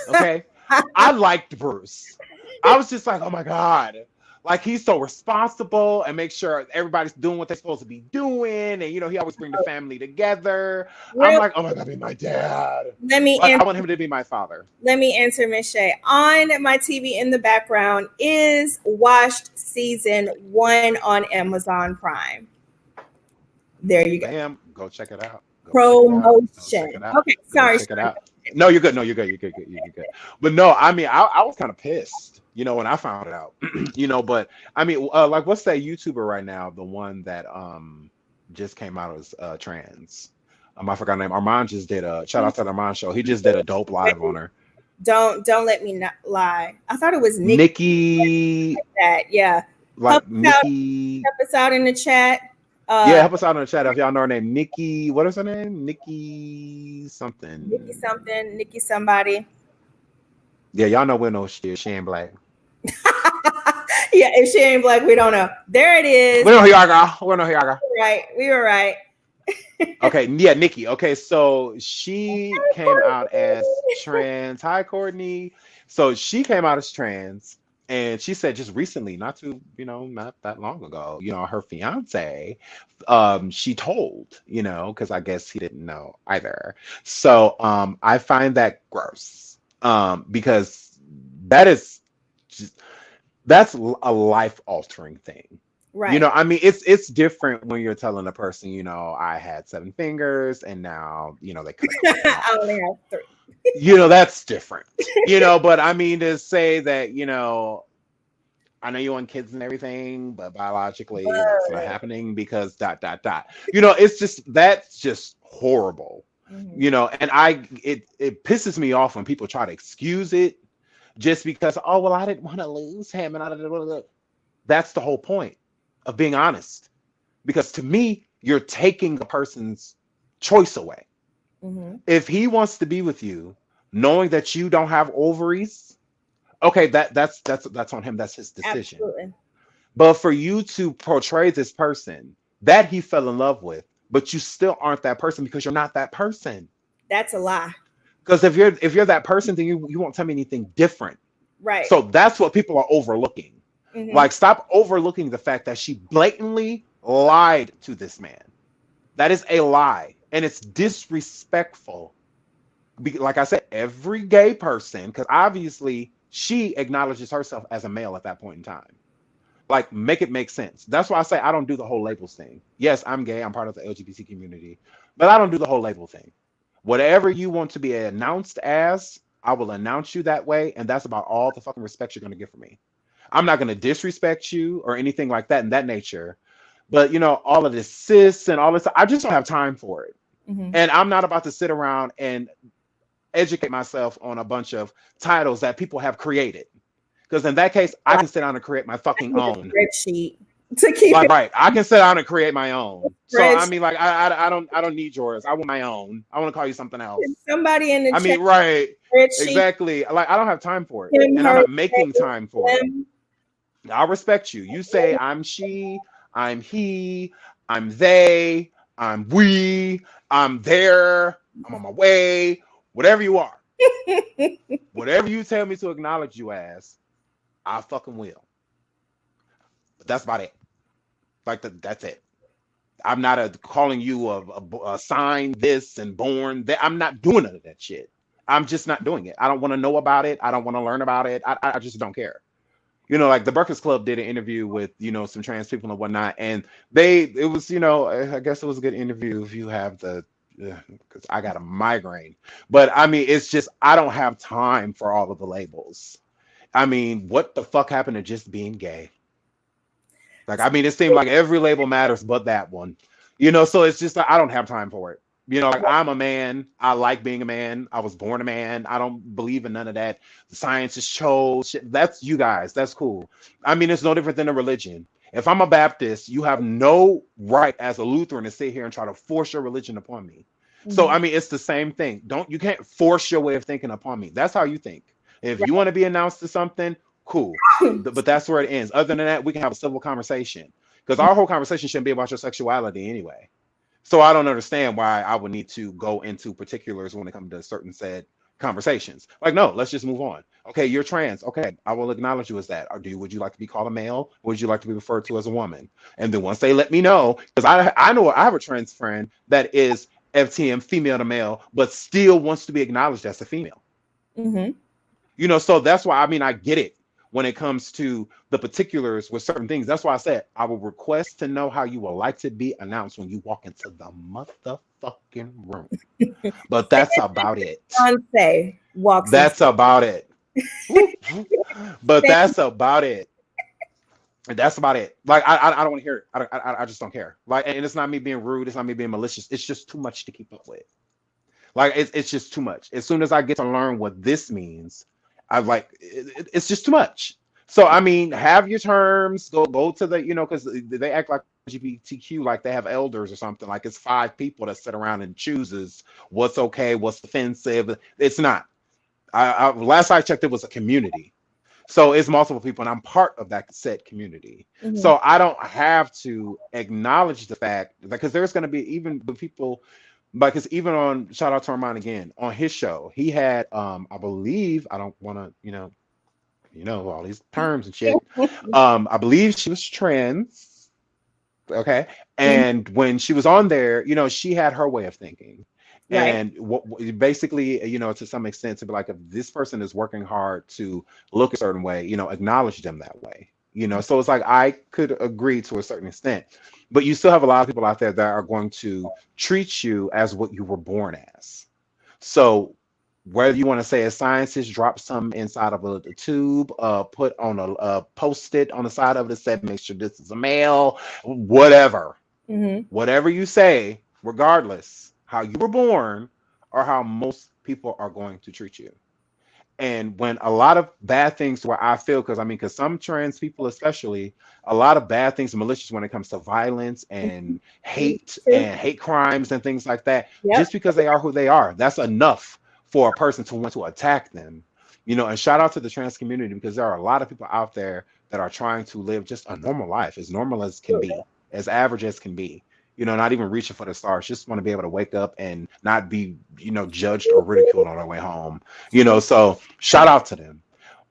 Okay. I liked Bruce. I was just like, oh my God. Like he's so responsible and make sure everybody's doing what they're supposed to be doing. And you know, he always bring the family together. I'm like, oh my God, be my dad. I want him to be my father. Let me answer, Miss Shay. On my TV in the background is Washed season 1 on Amazon Prime. There you go. Damn, go check it out. Promotion. Okay, sorry. Check it out. No, you're good. No, you're good. You're good. But no, I mean, I was kind of pissed, you know, when I found it out, you know, but I mean, like what's that YouTuber right now? The one that just came out as trans. I forgot her name. Armand just did a shout out to the Armand show. He just did a dope live on her. Don't let me not lie. I thought it was Nikki. Like that, yeah. Like Nikki. Help us out in the chat. Yeah, help us out in the chat if y'all know her name. Nikki, what is her name? Nikki something. Nikki somebody. Yeah, y'all know we know she ain't black. Yeah, if she ain't black, we don't know. There it is. We know who y'all go. Right, we were right. Okay, yeah, Nikki. Okay, so she came out as trans. Hi, Courtney. So she came out as trans. And she said just recently, not that long ago, you know, her fiance, she told, you know, because I guess he didn't know either. So I find that gross because that's a life altering thing. You Right. know, I mean, it's different when you're telling a person, you know, I had 7 fingers and now, you know, they cut a couple of them I off. only have three. You know, that's different. You know, but I mean to say that, you know, I know you want kids and everything, but biologically that's not But happening because dot dot dot. You know, it's just that's just horrible. mhm. You know, and it pisses me off when people try to excuse it just because, oh well, I didn't want to lose him and that's the whole point of being honest. Because to me, you're taking the person's choice away. Mhm. If he wants to be with you, knowing that you don't have ovaries, okay, that's on him. That's his decision. Absolutely. But for you to portray this person that he fell in love with, but you still aren't that person because you're not that person. That's a lie. Because if you're that person, then you won't tell me anything different. Right. So that's what people are overlooking. Mhm. Like, stop overlooking the fact that she blatantly lied to this man. That is a lie, and it's disrespectful. Like I said, every gay person, because obviously she acknowledges herself as a male at that point in time. Like, make it make sense. That's why I say I don't do the whole labels thing. Yes, I'm gay. I'm part of the LGBT community, but I don't do the whole label thing. Whatever you want to be announced as, I will announce you that way, and that's about all the fucking respect you're gonna get from me. I'm not gonna disrespect you or anything like that in that nature. But you know, all of this cis and all this, I just don't have time for it. Mhm. And I'm not about to sit around and educate myself on a bunch of titles that people have created. Because in that case, I Right. can sit down and create my I fucking need a own. spreadsheet to keep Like, it right, I can sit down and create my own. So I fresh. mean, like, I don't need yours. I want my own. I want to call you something else. Somebody in the I chat mean, right, spreadsheet, exactly. Like, I don't have time for it, him, and I'm her, not making they, time for it. them. I'll respect you. You say I'm she, I'm he, I'm they, I'm we, I'm there, I'm on my way, whatever you are, whatever you tell me to acknowledge you as, I fucking will. But that's about it. Like, that's it. I'm not calling you a sign this and born that. I'm not doing none of that shit. I'm just not doing it. I don't want to know about it. I don't want to learn about it. I just don't care. You know, like the Breakfast Club did an interview with, you know, some trans people and whatnot, and it was, you know, I guess it was a good interview if you have the, because I got a migraine. But I mean, it's just I don't have time for all of the labels. I mean, what the fuck happened to just being gay? Like, I mean, it seemed like every label matters but that one. You know, so it's just like I don't have time for it. You know, like I'm a man. I like being a man. I was born a man. I don't believe in none of that. The science is chose. Shit. That's you guys. That's cool. I mean, it's no different than a religion. If I'm a Baptist, you have no right as a Lutheran to sit here and try to force your religion upon me. So Mhm. I mean, it's the same thing. You can't force your way of thinking upon me. That's how you think. If you Right. want to be announced to something, cool. But that's where it ends. Other than that, we can have a civil conversation because our whole conversation shouldn't be about your sexuality anyway. So I don't understand why I would need to go into particulars when it comes to certain said conversations. Like, no, let's just move on. Okay, you're trans. Okay, I will acknowledge you as that. Or would you like to be called a male? Or would you like to be referred to as a woman? And then once they let me know, because I know I have a trans friend that is FTM, female to male, but still wants to be acknowledged as a female. Mhm. You know, so that's why I mean I get it when it comes to the particulars with certain things. That's why I said I will request to know how you would like to be announced when you walk into the motherfucking room. But that's about it. Beyonce walks into. That's about it. But that's about it. That's about it. Like I don't want to hear it. I just don't care. Like, and it's not me being rude. It's not me being malicious. It's just too much to keep up with. Like it's just too much. As soon as I get to learn what this means, I like it's just too much. So I mean, have your terms. Go to the, you know, because they act like LGBTQ like they have elders or something. Like it's 5 people that sit around and chooses what's okay, what's offensive. It's not. Last I checked, it was a community. So it's multiple people, and I'm part of that said community. Mhm. So I don't have to acknowledge the fact that, because there's going to be even the people, because even on, shout out to Armand again, on his show, he had I believe, I don't want to, all these terms and shit. I believe she was trans, okay, Mhm. and when she was on there, she had her way of thinking. Right. And basically, to some extent, to be like, if this person is working hard to look a certain way, acknowledge them that way. You know, so it's like I could agree to a certain extent, but you still have a lot of people out there that are going to treat you as what you were born as. So whether you want to say a scientist dropped some inside of a tube, put on a post-it on the side of it that said, make sure this is a male, whatever, Mm-hmm. whatever you say, regardless how you were born or how most people are going to treat you. And when a lot of bad things, where I feel, because I mean, because some trans people, especially, a lot of bad things, malicious when it comes to violence Mm-hmm. and Me hate too. and hate crimes and things like that, just Yep. because they are who they are, that's enough for a person to want to attack them. You know, and shout out to the trans community, because there are a lot of people out there that are trying to live just a normal as can Absolutely. be, as average as can be. You know, not even reaching for the stars, just want to be able to wake up and not be, you know, judged or ridiculed on their way home. You know, so shout out to them.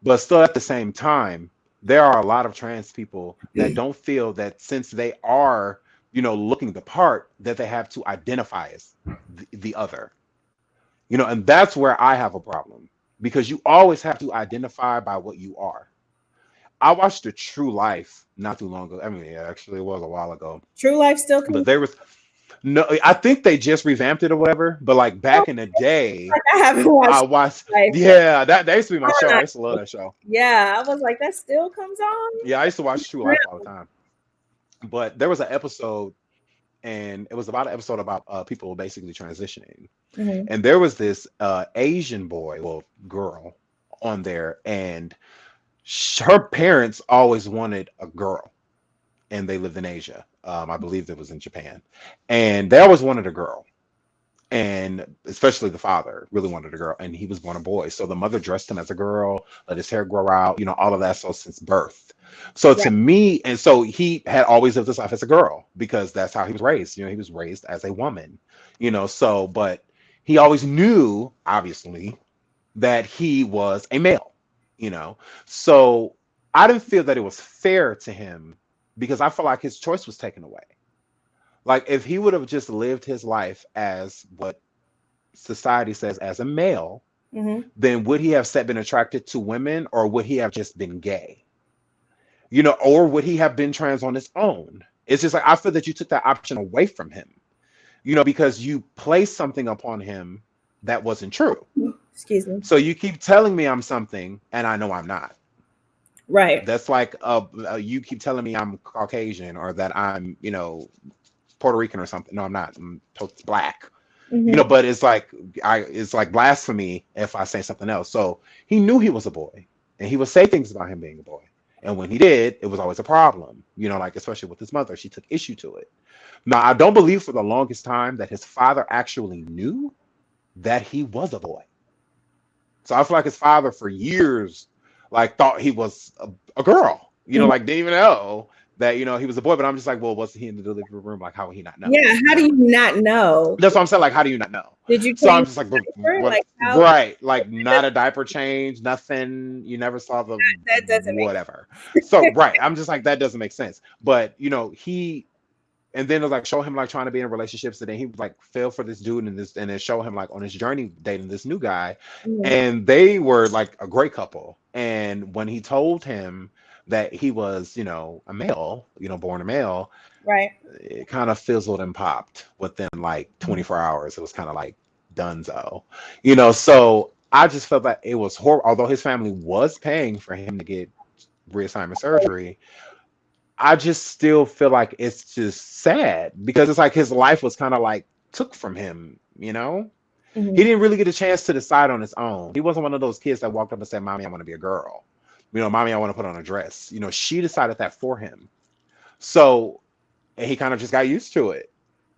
But still, at the same time, there are a lot of trans people that don't feel that since they are, you know, looking the part, that they have to identify as the other. You know, and that's where I have a problem, because you always have to identify by what you are. I watched The True Life not too long ago. I mean, yeah, actually, it was a while ago. True life still But comes. there was no, I think they just revamped it or whatever. But like Oh, back in the day, like I haven't I watched watched, life. yeah, that used to be my show. I used to love But that show. yeah, I was like, that still comes on. Yeah, I used to watch True Life all the time. But there was an episode, and it was about an episode about people basically transitioning. Mm-hmm. And there was this Asian boy, well, girl on there, and her parents always wanted a girl, and they lived in Asia. I believe it was in Japan, and they always wanted a girl. And especially the father really wanted a girl, and he was born a boy, so the mother dressed him as a girl, let his hair grow out, you know, all of that, so since birth. So Right. to me, and so he had always lived his life as a girl, because that's how he was raised. You know, he was raised as a woman, you know. So but he always knew, obviously, that he was a male, you know. So I didn't feel that it was fair to him, because I felt like his choice was taken away. Like if he would have just lived his life as what society says as a male, Mm-hmm. then would he have said been attracted to women, or would he have just been gay? You know, or would he have been trans on his own? It's just like I feel that you took that option away from him, you know, because you placed something upon him that wasn't true. Excuse me. So you keep telling me I'm something and I know I'm not. Right. That's like you keep telling me I'm Caucasian, or that I'm, you know, Puerto Rican or something. No, I'm not. I'm totally black. You Mm-hmm. know, but it's like blasphemy if I say something else. So he knew he was a boy, and he would say things about him being a boy. And when he did, it was always a problem, you know, like especially with his mother. She took issue to it. Now, I don't believe for the longest time that his father actually knew that he was a boy. So I feel like his father for years like thought he was a girl, you know, Mm-hmm. like didn't even know that, you know, he was a boy. But I'm just like, well, wasn't he in the delivery room? Like, how would he not know? Yeah. How do you not know? That's what I'm saying. Like, how do you not know? Did you So I'm change just like, the diaper? what? Like how? Right. Like, That not a diaper change, nothing. You never saw the that doesn't make whatever. So, right. I'm just like, that doesn't make sense. But, you know, and then it was like, show him like trying to be in relationships. And then he like fell for this dude and then show him like on his journey dating this new guy. sense. And they were like a great couple. And when he told him that he was, you know, a male, you know, born a male, Right. it kind of fizzled and popped within like 24 hours. It was kind of like dunzo, you know. So I just felt that it was horrible. Although his family was paying for him to get reassignment surgery, I just still feel like it's just sad, because it's like his life was kind of like took from him, you know. He Mm-hmm. didn't really get a chance to decide on his own. He wasn't one of those kids that walked up and said, "Mommy, I want to be a girl." You know, "Mommy, I want to put on a dress." You know, she decided that for him. So, and he kind of just got used to it.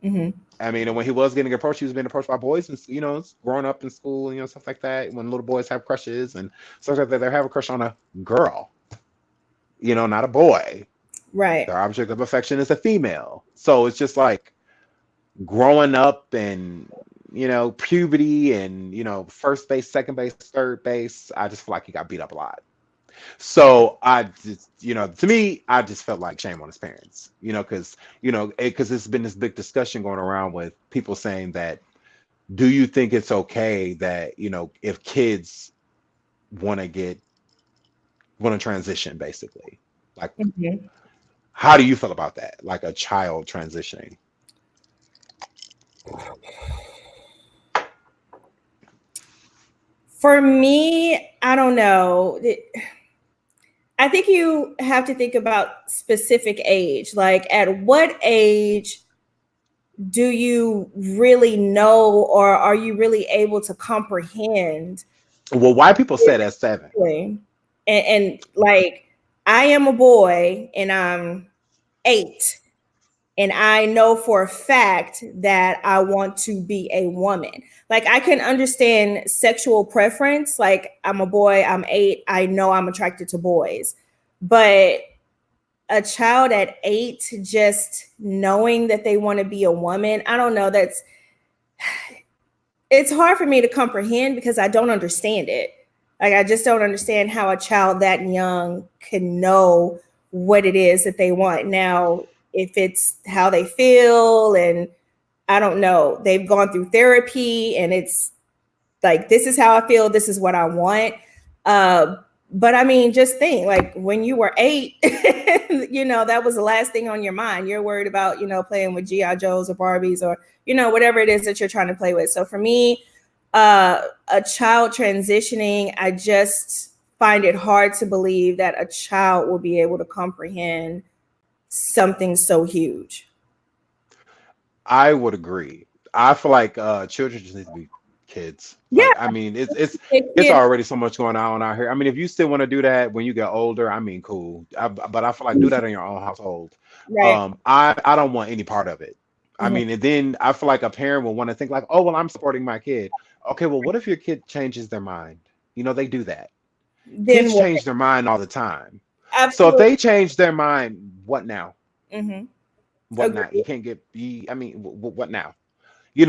Mm-hmm. I mean, and when he was getting approached, he was being approached by boys, and you know, growing up in school, you know, stuff like that. When little boys have crushes and stuff like that, they have a crush on a girl, you know, not a boy. Right. Their object of affection is a female. So it's just like growing up, and you know, puberty, and you know, first base, second base, third base. I just feel like he got beat up a lot. So I just, you know, to me, I just felt like shame on his parents, you know, because there's been this big discussion going around with people saying that, do you think it's okay that, you know, if kids want to get want to transition, basically, Like, Mhm. how do you feel about that? Like a child transitioning? For me, I don't know. I think you have to think about specific age. Like, at what age do you really know, or are you really able to comprehend Well, why people what say that's seven? you're doing? And like, I am a boy and I'm 8, and I know for a fact that I want to be a woman. Like, I can understand sexual preference. Like, I'm a boy, I'm 8, I know I'm attracted to boys. But a child at 8 just knowing that they want to be a woman, I don't know, it's hard for me to comprehend because I don't understand it. Like, I just don't understand how a child that young can know what it is that they want. Now, if it's how they feel, and I don't know, they've gone through therapy and it's like, this is how I feel, this is what I want. Uh, but I mean, just think, like, when you were 8, that was the last thing on your mind. You're worried about, playing with GI Joes or Barbies, or whatever it is that you're trying to play with. So for me, a child transitioning, I just find it hard to believe that a child will be able to comprehend something so huge. I would agree. I feel like children just need to be kids. Yeah, Like, I mean, it's kid, already so much going on out here. I mean, if you still want to do that when you get older, I mean, cool. But I feel like do that in your own household. right? I don't want any part of it. I Mhm. mean, and then I feel like a parent will want to think like, oh, well, I'm supporting my kid. Okay, well, what if your kid changes their mind? They do that. Then Kids what? change their mind all the time. So if Absolutely. they change their mind, what now? Hmm. What now? You Agree. can't get. I mean, what now?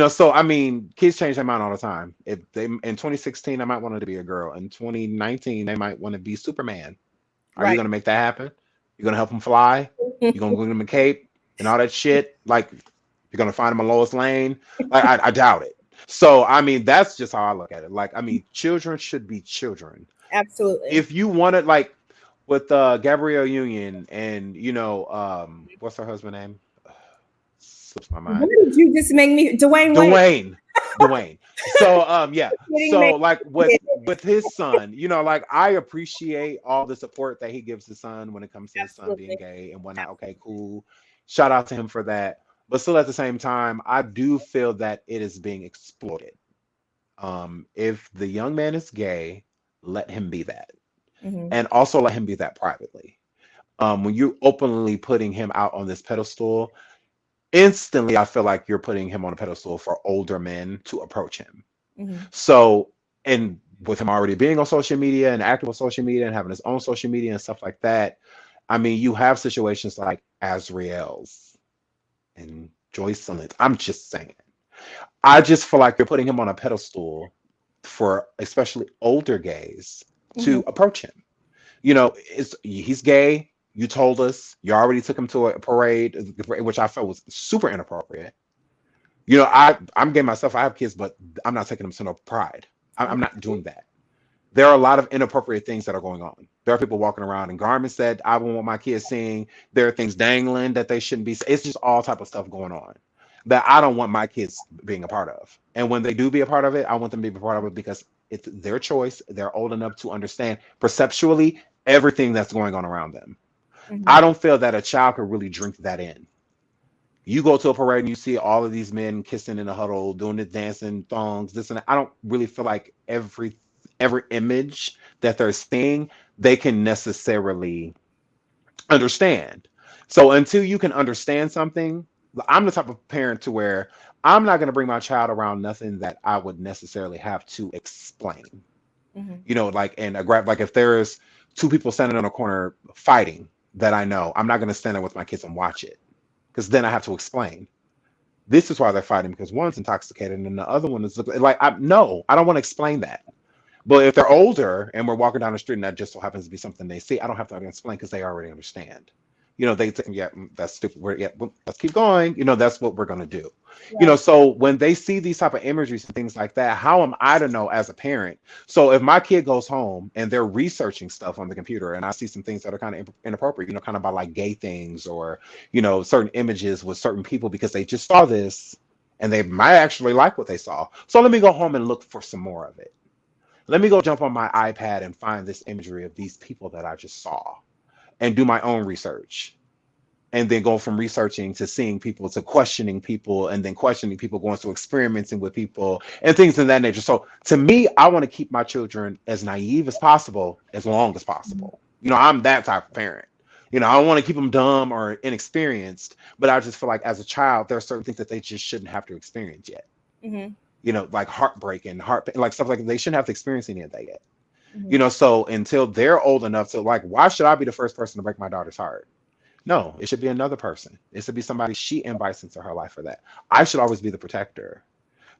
So I mean, kids change their mind all the time. If they in 2016 they might want to be a girl. In 2019 they might want to be Superman. Are you Right. gonna make that happen? You're gonna help them fly? You're gonna give them a cape and all that shit? Like, you're gonna find them a Lois Lane? Like, I doubt it. So I mean, that's just how I look at it. Like, I mean, children should be children. Absolutely. If you want it, like with Gabrielle Union and what's her husband name? Slips my Why mind. did you just make me Dwayne Wade? Dwayne. Dwayne. So yeah. Kidding me? So like with his son, like I appreciate all the support that he gives his son when it comes to his son being Absolutely. gay and whatnot. Okay, cool. Shout out to him for that. But still at the same time, I do feel that it is being exploited. If the young man is gay, let him be that. Hmm. And also let him be that privately. When you're openly putting him out on this pedestal, instantly I feel like you're putting him on a pedestal for older men to approach him. Hmm. So, and with him already being on social media and active on social media and having his own social media and stuff like that, I mean, you have situations like Azriel's and Joycelyn. I'm just saying. I just feel like you're putting him on a pedestal for especially older gays Hmm. to approach him. He's gay. You told us. You already took him to a parade, which I felt was super inappropriate. I'm gay myself. I have kids, but I'm not taking them to no pride. I'm not doing that. There are a lot of inappropriate things that are going on. There are people walking around in garments that I won't want my kids seeing. There are things dangling that they shouldn't be. It's just all type of stuff going on that I don't want my kids being a part of. And when they do be a part of it, I want them to be a part of it because it's their choice. They're old enough to understand perceptually everything that's going on around them. Hmm. I don't feel that a child could really drink that in. You go to a parade and you see all of these men kissing in a huddle, doing the dancing thongs, this and that. I don't really feel like every image that they're seeing, they can necessarily understand. So until you can understand something, I'm the type of parent to where I'm not going to bring my child around nothing that I would necessarily have to explain. Hmm. Like, and a grab, like if there's two people standing on a corner fighting that I know, I'm not going to stand there with my kids and watch it because then I have to explain. This is why they're fighting because one's intoxicated and the other one is like, no, I don't want to explain that. But if they're older and we're walking down the street and that just so happens to be something they see, I don't have to explain because they already understand. They think, yeah, that's stupid. Let's keep going. That's what we're gonna do. Right. So when they see these type of imageries and things like that, how am I to know as a parent? So if my kid goes home and they're researching stuff on the computer, and I see some things that are kind of inappropriate, kind of about like gay things, or certain images with certain people because they just saw this and they might actually like what they saw. So let me go home and look for some more of it. Let me go jump on my iPad and find this imagery of these people that I just saw and do my own research, and then go from researching to seeing people to questioning people, and then questioning people going to experimenting with people and things of that nature. So to me, I want to keep my children as naive as possible, as long as possible. I'm that type of parent. I don't want to keep them dumb or inexperienced, but I just feel like as a child, there are certain things that they just shouldn't have to experience yet. Mm-hmm. Like heartbreak and like stuff like that. They shouldn't have to experience any of that yet. Mm-hmm. So until they're old enough to, like, why should I be the first person to break my daughter's heart? No, it should be another person. It should be somebody she invites into her life for that. I should always be the protector.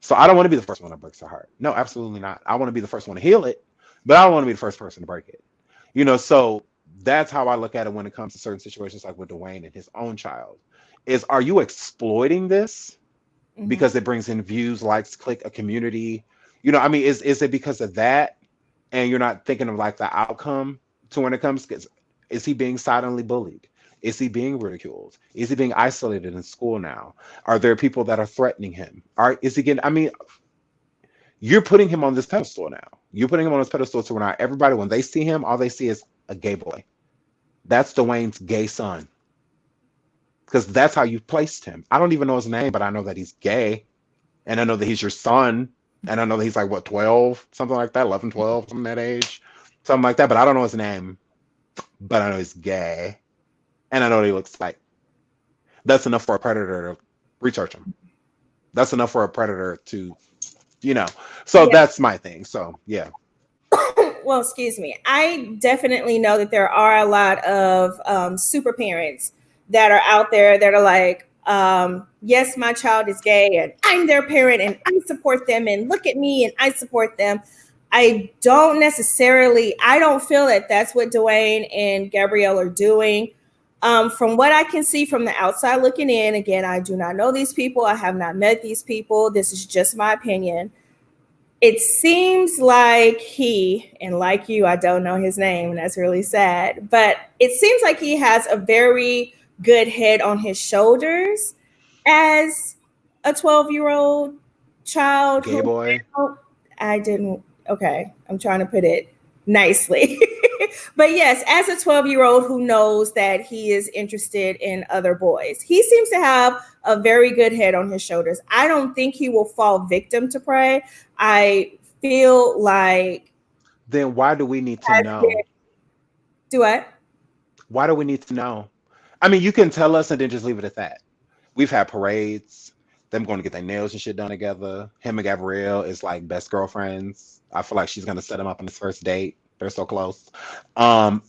So I don't want to be the first one that breaks her heart. No, absolutely not. I want to be the first one to heal it, but I don't want to be the first person to break it. So that's how I look at it when it comes to certain situations like with Dwayne and his own child. Are you exploiting this Mm-hmm. because it brings in views, likes, click, a community? Is it because of that, and you're not thinking of like the outcome to when it comes? Is he being silently bullied? Is he being ridiculed? Is he being isolated in school now? Are there people that are threatening him? Is he getting? You're putting him on this pedestal now. You're putting him on this pedestal to where now everybody, when they see him, all they see is a gay boy. That's Dwayne's gay son, because that's how you placed him. I don't even know his name, but I know that he's gay, and I know that he's your son, and I know that he's like, what, 12, something like that, 11, 12, something that age, something like that. But I don't know his name, but I know he's gay. And I know what he looks like. That's enough for a predator to research him. That's enough for a predator to, So Yeah. that's my thing. So yeah. Well, excuse me. I definitely know that there are a lot of super parents that are out there that are like, yes, my child is gay and I'm their parent and I support them and look at me and I support them. I don't feel that that's what Dwayne and Gabrielle are doing. From what I can see from the outside looking in, again, I do not know these people. I have not met these people. This is just my opinion. It seems like and like you, I don't know his name, and that's really sad, but it seems like he has a very good head on his shoulders as a 12-year-old child Gay who, boy. I didn't, okay, I'm trying to put it nicely. But yes, as a 12-year-old who knows that he is interested in other boys, he seems to have a very good head on his shoulders. I don't think he will fall victim to prey. I feel like. Then why do we need to know? Do what? Why do we need to know? You can tell us and then just leave it at that. We've had parades, them going to get their nails and shit done together. Him and Gabrielle is like best girlfriends. I feel like she's gonna set him up on his first date. They're so close. Like,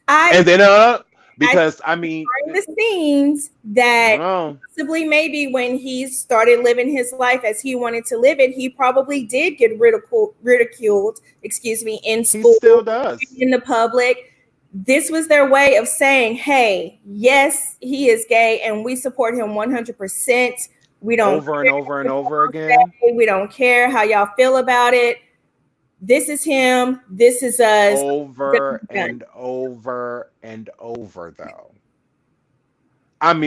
I and then I because behind the scenes I that don't know. possibly maybe when he started living his life as he wanted to live it, he probably did get ridiculed, in He school, still does. in the public. This was their way of saying, hey, yes, he is gay and we support him 100%. We don't Over and care over and what over y'all again. say. We don't care how y'all feel about it. This is him. This is us. Over and over and over, though.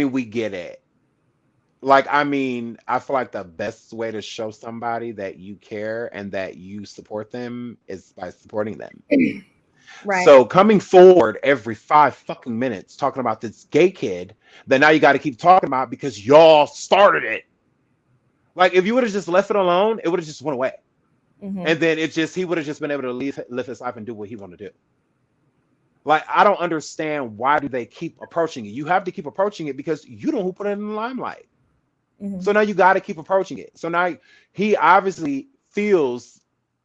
We get it. Like, I feel like the best way to show somebody that you care and that you support them is by supporting them. Right. So coming forward every 5 fucking minutes talking about this gay kid that now you got to keep talking about because y'all started it. Like, if you would have just left it alone, it would have just went away. Mm-hmm. And then he would have just been able to live his life and do what he want to do. Like, I don't understand, why do they keep approaching it? You have to keep approaching it because you know who put it in the limelight. Mm-hmm. So now you got to keep approaching it. So now he obviously feels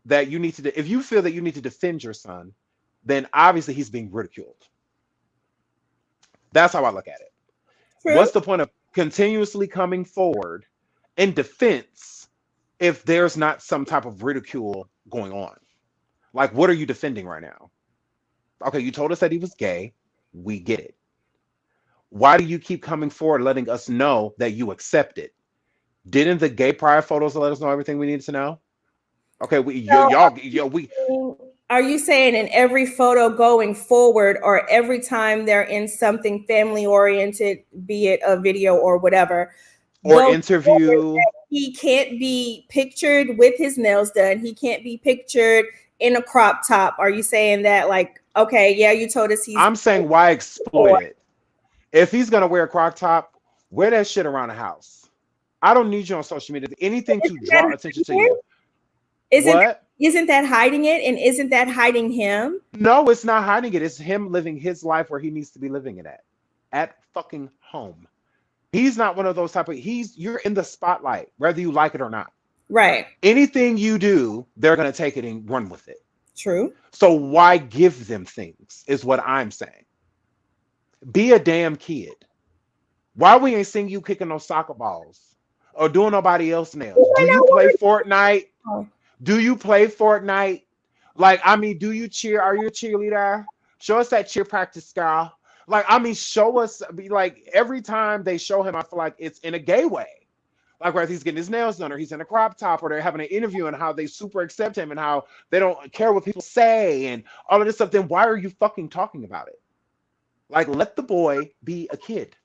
that you need to, if you feel that you need to defend your son, then obviously he's being ridiculed. That's how I look at it. True. What's the point of continuously coming forward in defense if there's not some type of ridicule going on? Like, what are you defending right now? Okay, you told us that he was gay. We get it. Why do you keep coming forward letting us know that you accept it? Didn't the gay pride photos let us know everything we needed to know? Okay, So we are you saying in every photo going forward, or every time they're in something family oriented, be it a video or whatever, or going forward, interview. that he can't be pictured with his nails done? He can't be pictured in a crop top. Are you saying that, like, okay, yeah, you told us he's I'm saying why exploit it? If he's gonna wear a crop top, wear that shit around the house. I don't need you on social media. Anything to isn't that draw attention to hiding you. it? Isn't What? isn't that hiding it, and isn't that hiding him? No, it's not hiding it. It's him living his life where he needs to be living it at fucking home. He's not one of those type of. You're in the spotlight, whether you like it or not. Right. Anything you do, they're gonna take it and run with it. True. So why give them things? Is what I'm saying. Be a damn kid. Why we ain't seeing you kicking those soccer balls or doing nobody else nails? Do you play Fortnite? Do you play Fortnite? Like, I mean, do you cheer? Are you a cheerleader? Show us that cheer practice, girl. Like, I mean, show us. Be like, every time they show him, I feel like it's in a gay way. Like, whether he's getting his nails done or he's in a crop top or they're having an interview and how they super accept him and how they don't care what people say and all of this stuff, then why are you fucking talking about it? Like, let the boy be a kid.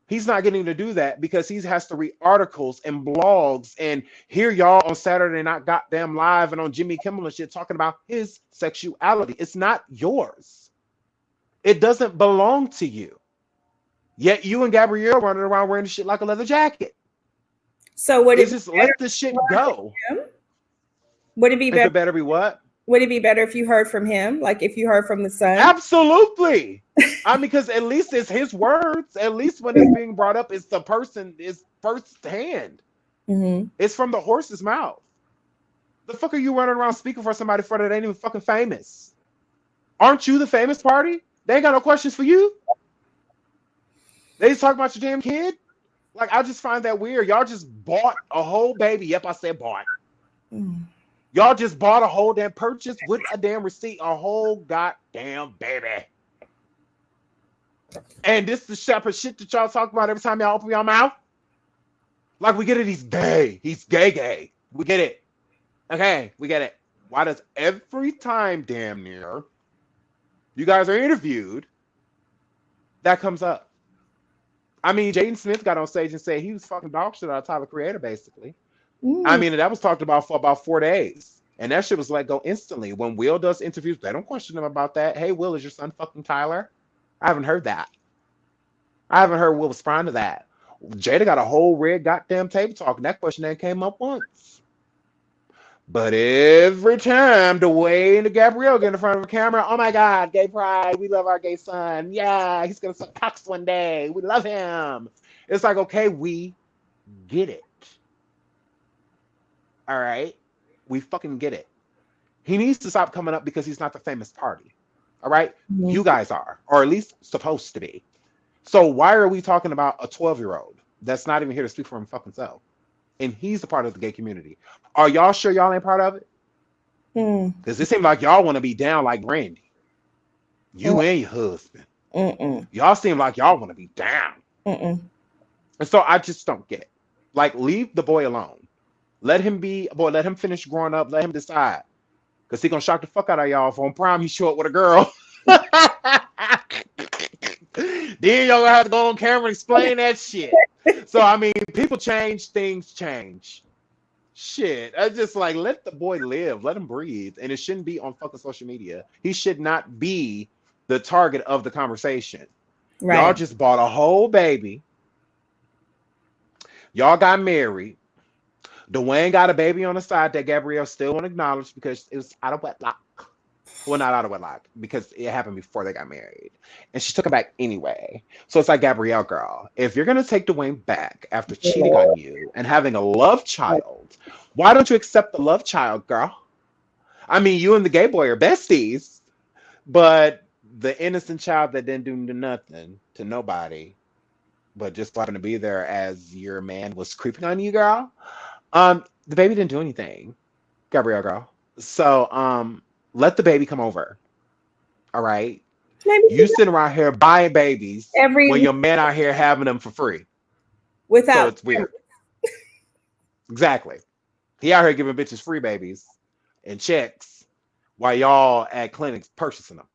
He's not getting to do that because he has to read articles and blogs and hear y'all on Saturday Night Goddamn Live and on Jimmy Kimmel and shit talking about his sexuality. It's not yours. It doesn't belong to you. Yet you and Gabrielle running around wearing shit like a leather jacket. So would it's it just let the shit go? Would it be better? It better be what? Would it be better if you heard from him? Like if you heard from the son? Absolutely. I mean, because at least it's his words. At least when it's being brought up, it's the person is first hand. Mm-hmm. It's from the horse's mouth. The fuck are you running around speaking for somebody for that ain't even fucking famous? Aren't you the famous party? They ain't got no questions for you. They just talk about your damn kid. Like, I just find that weird. Y'all just bought a whole baby. Yep, I said bought. Y'all just bought a whole damn purchase with a damn receipt, a whole goddamn baby. And this is the shepherd shit that y'all talk about every time y'all open your mouth. Like, we get it, he's gay. He's gay. We get it. Okay, we get it. Why does every time, damn near, you guys are interviewed, that comes up? I mean, Jaden Smith got on stage and said he was fucking dog shit out of Tyler Creator, basically. I mean, that was talked about for about 4 days. And that shit was let go instantly. When Will does interviews, they don't question him about that. Hey, Will, is your son fucking Tyler? I haven't heard that. I haven't heard Will respond to that. Jada got a whole red goddamn table talk, and that question ain't came up once. But every time Dwayne and Gabrielle get in front of a camera, oh my God, gay pride, we love our gay son. Yeah, he's gonna suck cocks one day. We love him. It's like, okay, we get it. All right? We fucking get it. He needs to stop coming up because he's not the famous party. All right? Mm-hmm. You guys are, or at least supposed to be. So why are we talking about a 12-year-old that's not even here to speak for him fucking self? And he's a part of the gay community. Are y'all sure y'all ain't part of it? Because it seems like y'all want to be down like Brandy. You and your husband. Y'all seem like y'all want to be down. And so I just don't get it. Like, leave the boy alone. Let him be a boy. Let him finish growing up. Let him decide. Because he's going to shock the fuck out of y'all if on Prime he show up with a girl. Then y'all going to have to go on camera and explain that shit. So, I mean, people change, things change. Shit. I just like, let the boy live. Let him breathe. And it shouldn't be on fucking social media. He should not be the target of the conversation. Right. Y'all just bought a whole baby. Y'all got married. Dwayne got a baby on the side that Gabrielle still won't acknowledge because it was out of wedlock. Well, not out of wedlock, because it happened before they got married. And she took him back anyway. So it's like, Gabrielle, girl, if you're going to take Dwayne back after cheating on you and having a love child, why don't you accept the love child, girl? I mean, you and the gay boy are besties, but the innocent child that didn't do nothing to nobody, but just happened to be there as your man was creeping on you, girl. The baby didn't do anything, Gabrielle, girl. So, let the baby come over. All right. Maybe You sitting around here buying babies every when your man out here having them for free. So without. it's weird. Exactly. He out here giving bitches free babies and checks while y'all at clinics purchasing them.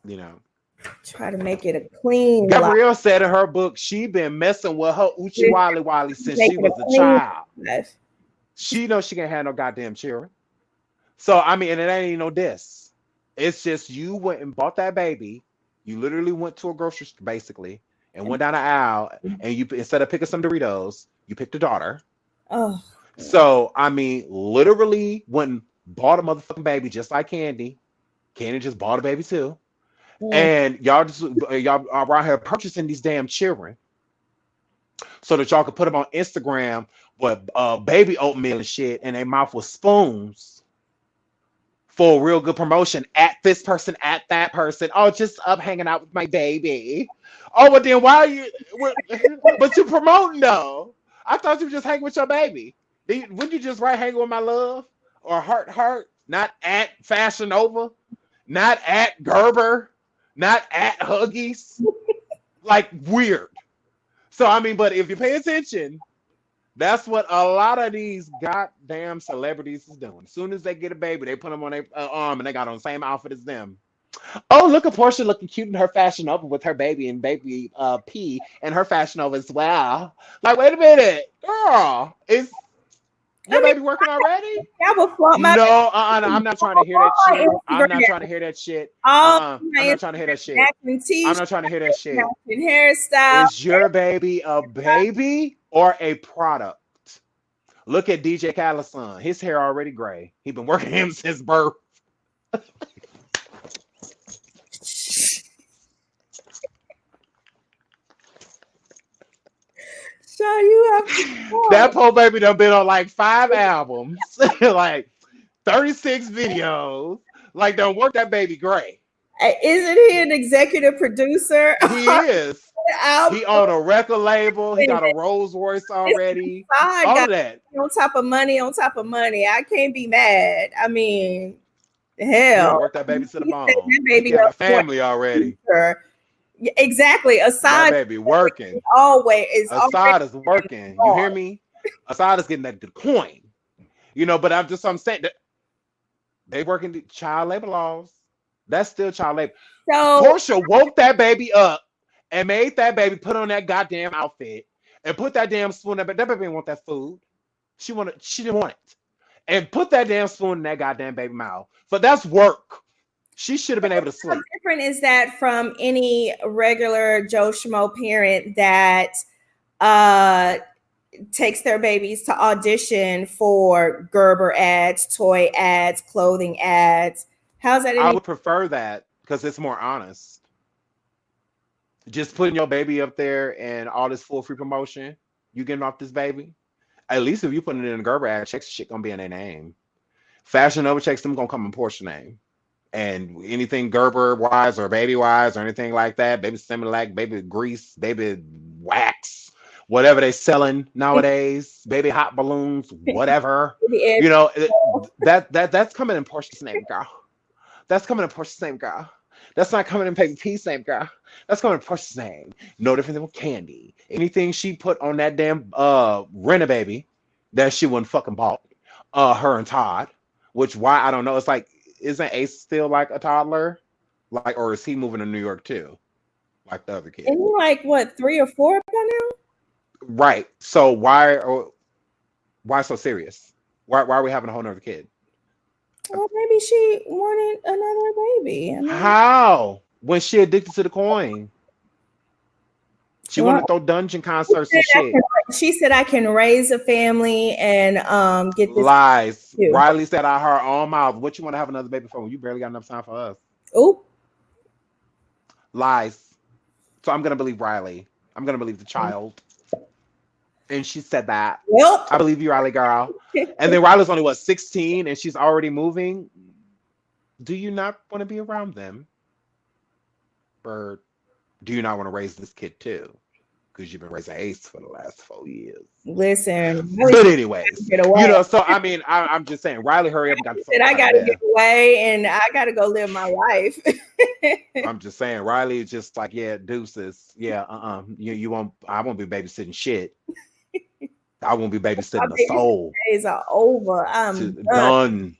You know. Try to make it a clean life. Gabrielle said in her book she been messing with her Uchi Wally Wally since Make she it was a a clean child. life. She knows she can't have no goddamn children. So I mean, and it ain't no diss. It's just you went and bought that baby. You literally went to a grocery store basically and went down the aisle and you instead of picking some Doritos, you picked a daughter. Oh, So I mean, literally went and bought a motherfucking baby just like Candy. Candy just bought a baby too. mm. And y'all are around here purchasing these damn children so that y'all could put them on Instagram with baby oatmeal and shit in their mouth with spoons for real good promotion at this person, at that person. Oh, just up hanging out with my baby. Oh, but then why are you? But you promoting though? I thought you were just hanging with your baby. Wouldn't you just write "hanging with my love" or "heart"? Not at Fashion Nova, not at Gerber, not at Huggies. Like weird. So I mean, but if you pay attention, that's what a lot of these goddamn celebrities is doing. As soon as they get a baby, they put them on their arm and they got on the same outfit as them. Oh, look at Portia looking cute in her Fashion Nova with her baby and baby P and her Fashion Nova as well. Like, wait a minute, girl, is I your mean, baby working already? I will flaunt my No, I'm not trying to hear that shit. on I'm not Instagram. trying to hear that shit. All I'm my not trying to hear that shit. matching I'm t-shirts, not trying to hear that shit. matching hairstyle. Is your baby a baby or a product? Look at DJ Khaled's son. His hair already gray. He been working him since birth. Show you have That poor baby done been on like 5 albums, like 36 videos. Like, don't work that baby gray. Isn't he an executive producer? He is. Album He on a record label. He got a Rolls Royce already. I All got of that. on top of money, on top of money. I can't be mad. I mean, He done hell, worked that baby to the he set bone. that He baby got a up for a family already. future. Yeah, exactly. That Aside baby working. always is Assad already is working. You on. hear me? Assad is getting that good coin. You know, but I'm saying that they working the child labor laws. That's still child labor. So Portia woke that baby up and made that baby put on that goddamn outfit and put that damn spoon in. But that baby didn't want that food. She didn't want it. And put that damn spoon in that goddamn baby mouth. So that's work. She should have been able to how sleep. different is that from any regular Joe Schmo parent that uh takes their babies to audition for Gerber ads, toy ads, clothing ads? How's that I any? would prefer that because it's more honest. Just putting your baby up there and all this full free promotion, you getting off this baby. At least if you put it in a Gerber ad, checks shit gonna be in their name. Fashion Nova checks them gonna come in Portia name. And anything Gerber wise or baby wise or anything like that, baby Similac, baby grease, baby wax, whatever they selling nowadays, baby hot balloons, whatever. You know, that's coming in Portia's name, girl. That's coming in Portia's name, girl. That's not coming in Baby P's name, girl. That's coming in Portia's name. No different than with Candy. Anything she put on that damn Rena baby that she wouldn't fucking bought. Her and Todd. Which why I don't know. It's like, isn't Ace still like a toddler? Like, or is he moving to New York too? Like the other kid. And you're like what, 3 or 4 by now? Right. So why so serious? Why are we having a whole nother kid? Well, maybe she wanted another baby. I mean, How? When she addicted to the coin. She well, wanted to throw dungeon concerts and shit. she said I can raise a family and get this. Lies. Too. Riley said out her own mouth, what you want to have another baby for when you barely got enough time for us? Oop. Lies. So I'm gonna believe Riley. I'm gonna believe the child. And she said that. Well, I believe you, Riley girl. And then Riley's only what, 16 and she's already moving. Do you not want to be around them? Or do you not want to raise this kid too? because you've been raising Ace for the last 4 years. Listen, But anyways, get away. so I mean, I'm just saying, Riley, hurry up and got the fuck I out gotta of get there. away, and I gotta go live my life. I'm just saying, Riley is just like, yeah, deuces. Yeah, you won't, I won't be babysitting shit. I won't be My babysitting a baby soul. days are over. I'm done,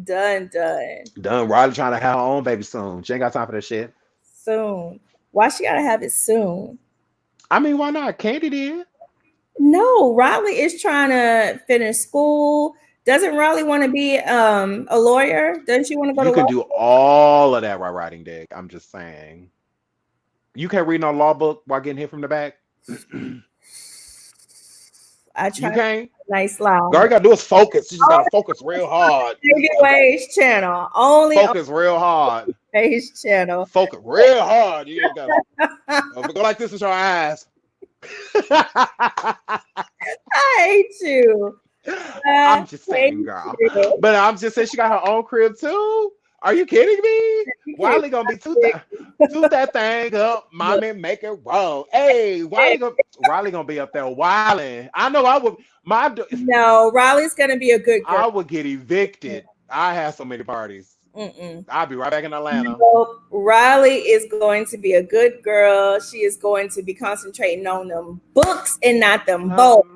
Done. done. Done. Riley trying to have her own baby soon. She ain't got time for that shit. Soon. Why she gotta have it soon? I mean, why not? Candy did. No, Riley is trying to finish school. Doesn't Riley want to be a lawyer? Doesn't she want to go to You can law do school? all of that while riding dick. I'm just saying. You can't read no law book while getting hit from the back. I You try can't. nice line. All you gotta do is focus. You just gotta focus real hard. Baby Wage channel. Only on Focus real hard. Wage channel. Focus real hard. You ain't gotta go like this with your eyes. I hate you. I'm just saying, girl. But I'm just saying she got her own crib too. Are you kidding me? Wiley gonna be toot that thing up, mommy, make it roll. Hey, Wiley gonna be up there wilding. I know I would. No, Riley's gonna be a good girl. I would get evicted. I have so many parties. I'll be right back in Atlanta. No, Riley is going to be a good girl. She is going to be concentrating on them books and not them bowls.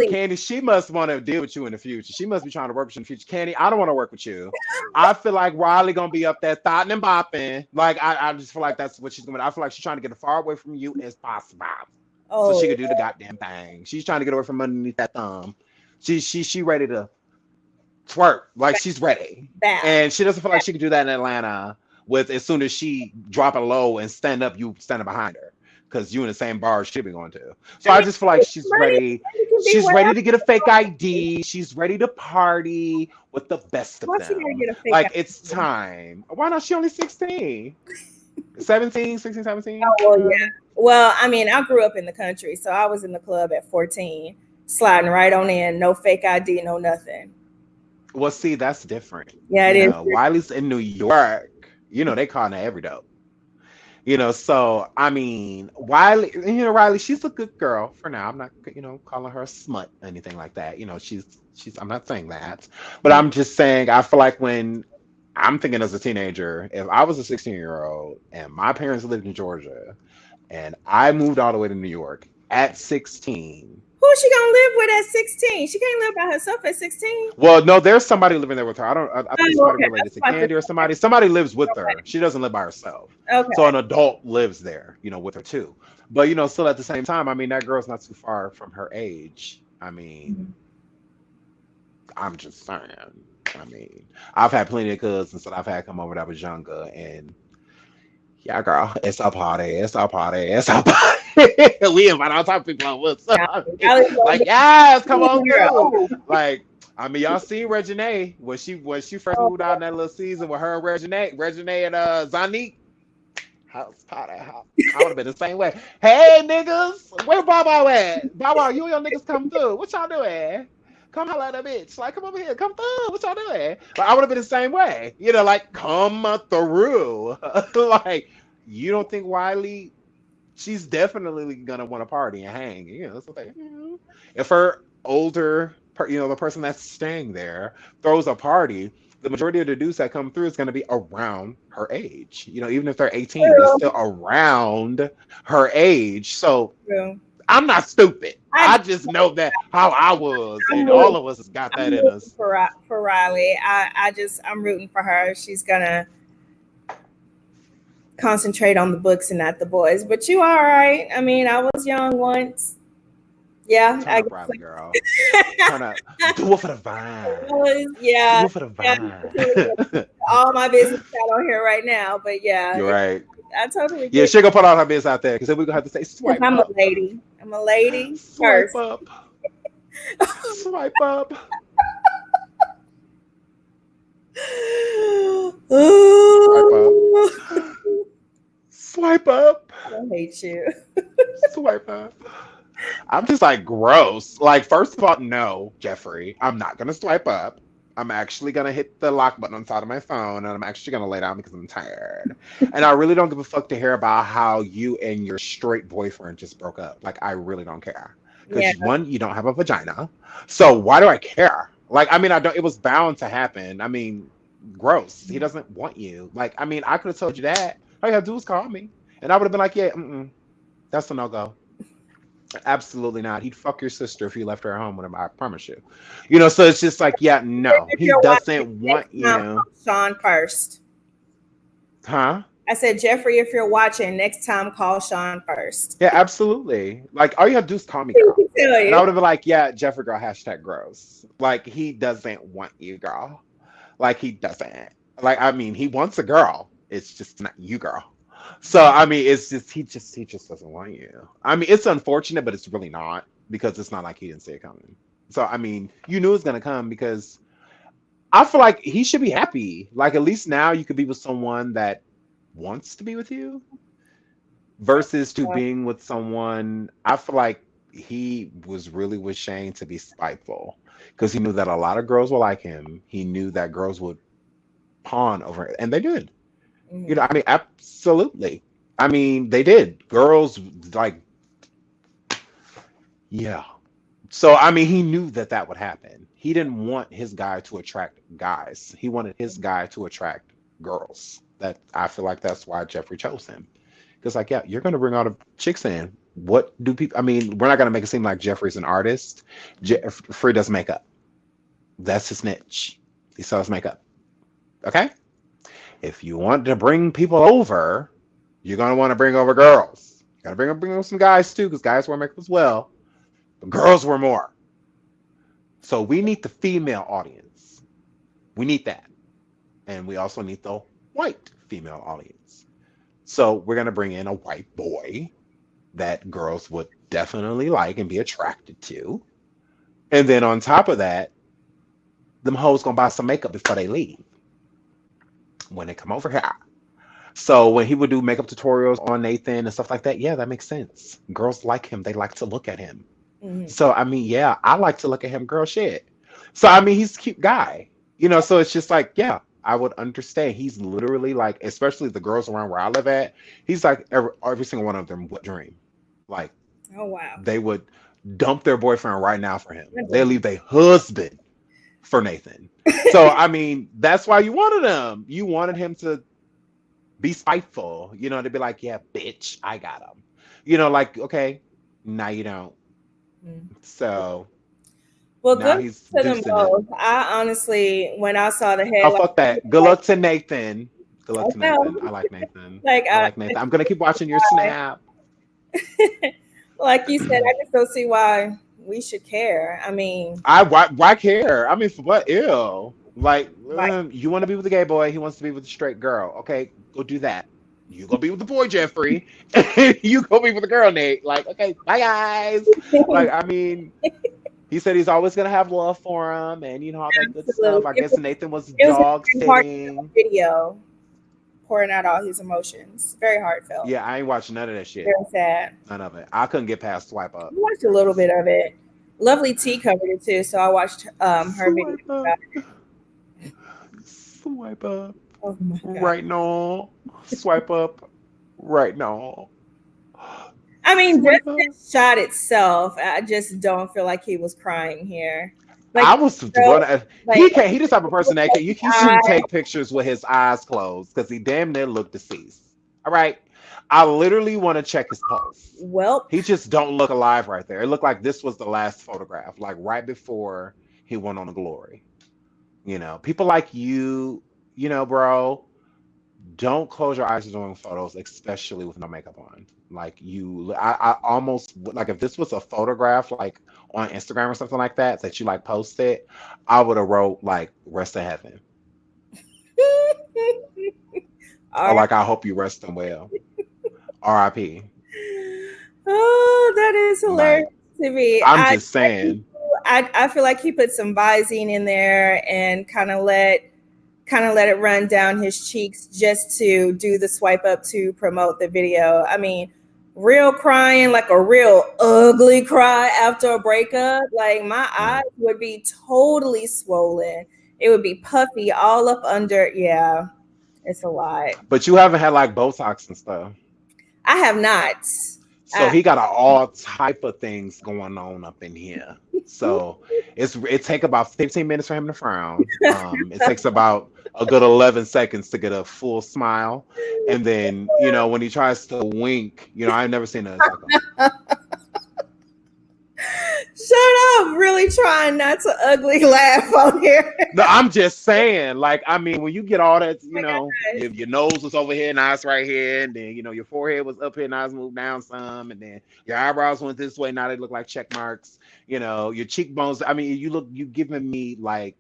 Candy, she must want to deal with you in the future. She must be trying to work with you in the future. Candy, I don't want to work with you. I feel like Riley gonna be up there thotting and bopping. Like I just feel like that's what she's doing. I feel like she's trying to get as far away from you as possible, so she could do the goddamn thing. She's trying to get away from underneath that thumb. She ready to twerk, like she's ready, and she doesn't feel like she can do that in Atlanta. With as soon as she drop it low and stand up, you standing behind her. Because you in the same bar she'll be going to. So I just feel like she's ready. She's ready to get a fake ID. She's ready to party with the best of them. Like, it's time. Why not? She only 16. 17, 16, 17? Oh, well, yeah. Well, I mean, I grew up in the country, so I was in the club at 14, sliding right on in. No fake ID, no nothing. Well, see, that's different. Yeah, it is. Wiley's in New York. They calling her every dope. So I mean, Riley, Riley, she's a good girl for now. I'm not, calling her a smut or anything like that. She's. I'm not saying that, but I'm just saying I feel like when I'm thinking as a teenager, if I was a 16-year-old and my parents lived in Georgia, and I moved all the way to New York at 16. Who's she gonna live with at 16? She can't live by herself at 16. Well, no, there's somebody living there with her. I think somebody related to Candy or somebody. Somebody lives with her. She doesn't live by herself. Okay. So an adult lives there, with her too. But still at the same time, I mean, that girl's not too far from her age. I mean, I'm just saying. I mean, I've had plenty of cousins that I've had come over that I was younger, and yeah, girl, it's a party. It's a party. It's a party. We invite all type of people on with us. Like, yes, come on, girl. Like, I mean, y'all seen Regine when she first moved out in that little season with her and Regine and Zanique. House party. I would have been the same way. Hey, niggas, where Bobo at? Bobo, you and your niggas come through. What y'all doing? Come holla at a bitch. Like, come over here. Come through. What y'all doing? Like, I would have been the same way. Like, come through. Like, you don't think Wiley? She's definitely gonna want to party and hang. So like, if her older, the person that's staying there throws a party, the majority of the dudes that come through is gonna be around her age. Even if they're 18, they're still around her age. So I'm not stupid. I just know that how I was, and all of us got that in us. For Riley, I'm rooting for her. She's gonna concentrate on the books and not the boys. But you all right. I mean, I was young once. Yeah. Turn up, Riley, girl. Turn up. Do it for the vibe. Yeah. Do it for the vibe. All my business out on here right now. But yeah. You're right. I totally Yeah, she gonna put all her business out there because then we're gonna have to say swipe I'm up. a lady. I'm a lady. Swipe first. up. Swipe up. Swipe up. I hate you. Swipe up. I'm just like gross. Like, first of all, no, Jeffree, I'm not gonna swipe up. I'm actually gonna hit the lock button on the side of my phone, and I'm actually gonna lay down because I'm tired. And I really don't give a fuck to hear about how you and your straight boyfriend just broke up. Like, I really don't care. Yeah. Because one, you don't have a vagina, so why do I care? Like, I mean, I don't. It was bound to happen. I mean, gross. He doesn't want you. Like, I mean, I could have told you that. All you had to do was call me, and I would have been like, yeah, that's a no go. Absolutely not. He'd fuck your sister if you left her at home with him. I promise you. You know, so it's just like, yeah, no, If he you're watching, doesn't next want time you, call Sean first. huh? I said, Jeffree, if you're watching, next time call Sean first. Yeah, absolutely. Like, all you have to do is call me, He girl, can tell and I you. would have been like, yeah, Jeffrey, girl, hashtag gross. Like, he doesn't want you, girl. Like, he doesn't. Like, I mean, he wants a girl. It's just not you, girl. So I mean, it's just he just doesn't want you. I mean, it's unfortunate, but it's really not because it's not like he didn't see it coming. So I mean, you knew it was gonna come because I feel like he should be happy. Like at least now you could be with someone that wants to be with you versus to being with someone. I feel like he was really with Shane to be spiteful because he knew that a lot of girls will like him. He knew that girls would pawn over it, and they did. You know, Mhm. I mean, absolutely. I mean, they did. Girls like, yeah. So I mean, he knew that that would happen. He didn't want his guy to attract guys. He wanted his guy to attract girls. That I feel like that's why Jeffrey chose him. Because like, yeah, you're gonna bring all the chicks in. What do people? I mean, we're not gonna make it seem like Jeffrey's an artist. Jeffrey does makeup. That's his niche. He sells makeup. Okay. If you want to bring people over, you're gonna want to bring over girls. You gotta bring over some guys too, because guys wear makeup as well. But girls were more. So we need the female audience. We need that. And we also need the white female audience. So we're going to bring in a white boy that girls would definitely like and be attracted to. And then on top of that, them hoes going to buy some makeup before they leave when they come over here. So when he would do makeup tutorials on Nathan and stuff like that, yeah, that makes sense. Girls like him. They like to look at him. Mhm. So I mean, yeah, I like to look at him, girl shit. So I mean, he's a cute guy, you know. So it's just like, yeah, I would understand. He's literally like, especially the girls around where I live at. He's like every single one of them would dream, like Oh wow. they would dump their boyfriend right now for him. They leave their husband for Nathan. So I mean, that's why you wanted him. You wanted him to be spiteful, you know, to be like, yeah, bitch, I got him. You know, like okay, now you don't. Mhm. So Well, now good he's to them deucing it. both. I honestly, when I saw the Oh, headline, fuck that. Good like, luck to Nathan. Good luck oh to no, Nathan. I like Nathan. like I like Nathan. I'm gonna keep watching your snap. like you said, I just don't see why we should care. I mean, Why care? I mean, for what? Ew. Like, like, you want to be with a gay boy, he wants to be with a straight girl. Okay, go do that. You go be with the boy, Jeffrey. You go be with the girl, Nate. Like, okay, bye guys. Like, I mean, he said he's always gonna have love for him, and you know all that good stuff. absolutely, I guess Nathan was it was a dog very heartfelt sitting. video, pouring out all his emotions. Very heartfelt. Yeah, I ain't watching none of that shit. Very sad. None of it. I couldn't get past swipe I up. watched a little bit of it. Lovely T covered it too, so I watched her video Swipe up. about Swipe up. it. Oh my god. Right now. Swipe up. Right now. I mean, just Swipe up. the shot itself, I just don't feel like he was crying here. Like, I was so, one. like, He can't. He the type of person that can. He shouldn't I, take pictures with his eyes closed because he damn near looked deceased. All right. I literally want to check his pulse. well, He just don't look alive right there. It looked like this was the last photograph, like right before he went on to glory. You know, people like you know, bro, don't close your eyes during photos, especially with no makeup on. Like I almost like if this was a photograph like on Instagram or something like that that you like posted, I would have wrote like rest in heaven or all right. like I hope you resting well, R.I.P. Oh, that is hilarious Like to me. I'm just saying, I feel like he put some Visine in there and kind of let it run down his cheeks just to do the swipe up to promote the video. I mean, real crying, like a real ugly cry after a breakup, like my eyes would be totally swollen It would be puffy all up under. Yeah, it's a lot. But you haven't had like Botox and stuff. I have not. So he got all type of things going on up in here. So it take about 15 minutes for him to frown. It takes about a good 11 seconds to get a full smile. And then, when he tries to wink, I've never seen a Shut up! Really trying not to ugly laugh on here. No, I'm just saying, like, I mean, when you get all that, Oh my gosh. your nose was over here and eyes right here, and then, your forehead was up here and eyes moved down some, and then your eyebrows went this way, now they look like check marks, your cheekbones. I mean, you giving me like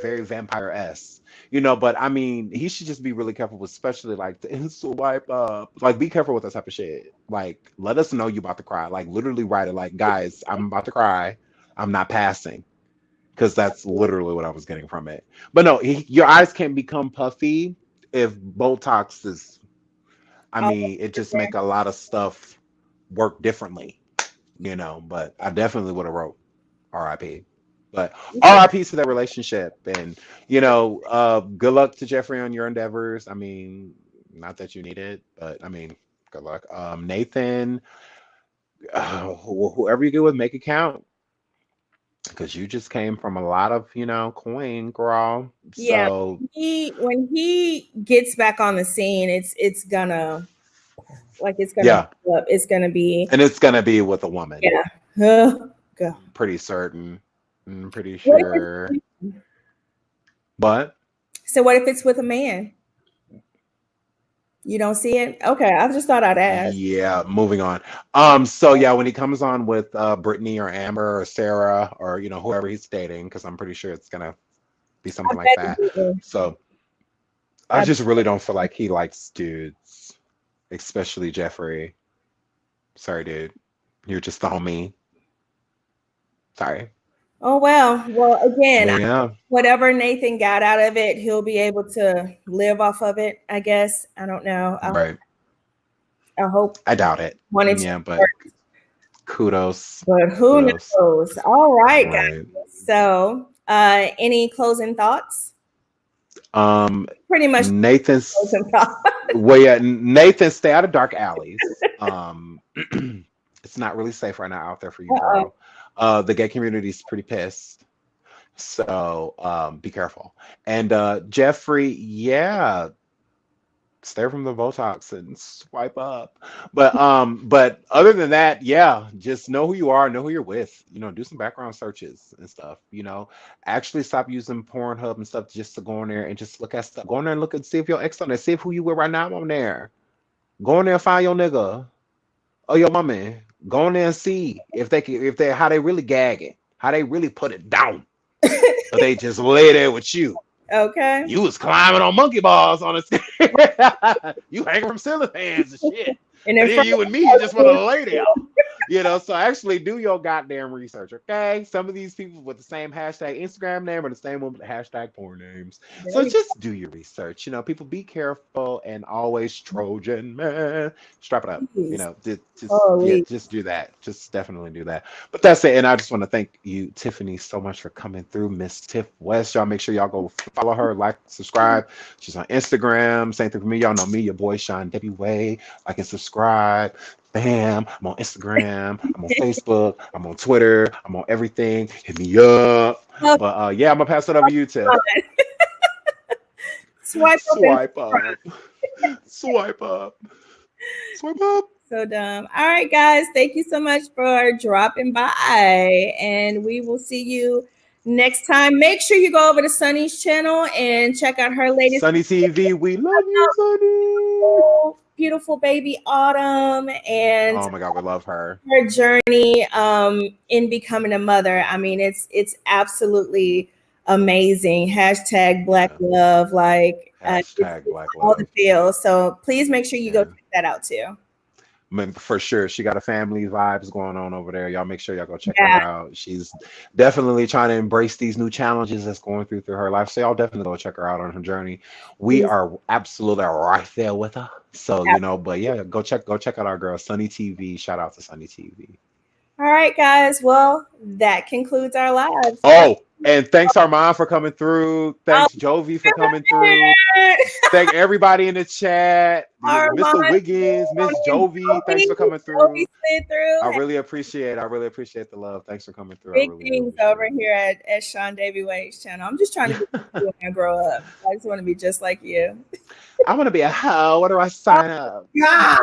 very vampire-esque, but I mean, he should just be really careful with, especially like the swipe up. Like, be careful with that type of shit. Like, let us know you about to cry. Like, literally write it like, guys, I'm about to cry. I'm not passing. Because that's literally what I was getting from it. But no, your eyes can become puffy if Botox is. I mean, it just make a lot of stuff work differently, But I definitely would have wrote R.I.P. But R.I.P. to that relationship, and good luck to Jeffree on your endeavors. I mean, not that you need it, but I mean, good luck. Nathan, whoever you get with, make it count. Because you just came from a lot of, coin, girl. Yeah, So when he gets back on the scene, it's gonna yeah, it's gonna be, and it's gonna be with a woman. yeah. God. Pretty certain. I'm pretty What if sure. But So what if it's with a man? You don't see it? Okay, I just thought I'd ask. yeah, moving on. So yeah, when he comes on with Brittany or Amber or Sarah or whoever he's dating, because I'm pretty sure it's gonna be I something like bet that. it is. So I just really don't feel like he likes dudes, especially Jeffree. Sorry, dude. You're just the homie. Sorry. Oh well, again, But yeah, whatever Nathan got out of it, he'll be able to live off of it, I guess. I don't know. right. I hope I doubt it. wanted to Yeah, but work, kudos. but who Kudos. knows? All right, guys. Right. So, any closing thoughts? Pretty much Nathan's closing thoughts. well, yeah, Nathan, stay out of dark alleys. It's not really safe right now out there for you, girl. The gay community is pretty pissed. So be careful. And Jeffree, yeah, stay from the Botox and swipe up. But other than that, yeah, just know who you are, know who you're with. Do some background searches and stuff. Actually stop using Pornhub and stuff just to go in there and just look at stuff. Go in there and look and see if your ex on there. See if who you with right now on there. Go in there and find your nigga or your mama. Go in there and see if they how they really gagging, how they really put it down. But they just lay there with you. Okay. You was climbing on monkey balls on the you hanging from ceiling fans and shit. And And then then you and me just want to lay there. So actually do your goddamn research, okay? Some of these people with the same hashtag Instagram name or the same one with the hashtag porn names. So just do your research. People be careful and always Trojan man. Strap it up. Just do that. Just definitely do that. But that's it. And I just want to thank you, Tiffany, so much for coming through. Miss Tiff West. Y'all make sure y'all go follow her, like, subscribe. She's on Instagram. Same thing for me. Y'all know me, your boy Sean Debbie Way. Like and subscribe. Bam. I'm on Instagram. I'm on Facebook. I'm on Twitter. I'm on everything. Hit me up. But yeah, I'm gonna pass it over to you, Tiff. Swipe up. Swipe up. Swipe up. Swipe up. So dumb. All right, guys. Thank you so much for dropping by. And we will see you next time. Make sure you go over to Sunny's channel and check out her latest Sunny TV. We love you, Sunny. beautiful baby Autumn and oh my God, we love her journey in becoming a mother. I mean, it's absolutely amazing. Hashtag Black Love, like hashtag Black Love. All the feels. So please make sure you go check that out too. For sure, she got a family vibes going on over there. Y'all make sure y'all go check her out. She's definitely trying to embrace these new challenges that's going through her life. So y'all definitely go check her out on her journey. We are absolutely right there with her. So but yeah, go check out our girl Sunny TV. Shout out to Sunny TV. All right, guys. Well, that concludes our lives. Oh, And thanks Armand for coming through. Oh, Thanks Jovi for coming through. Thank everybody in the chat. Mr. Armand, Wiggins, Miss Jovi, thanks for coming Jovi through. slid through. I really appreciate it. I really appreciate the love. Thanks for coming through. I Big really do things appreciate over here at Sean Davy Wade's channel. I'm just trying to be like you when I grow up. I just want to be just like you. I want to be a hoe. What do I sign up? God.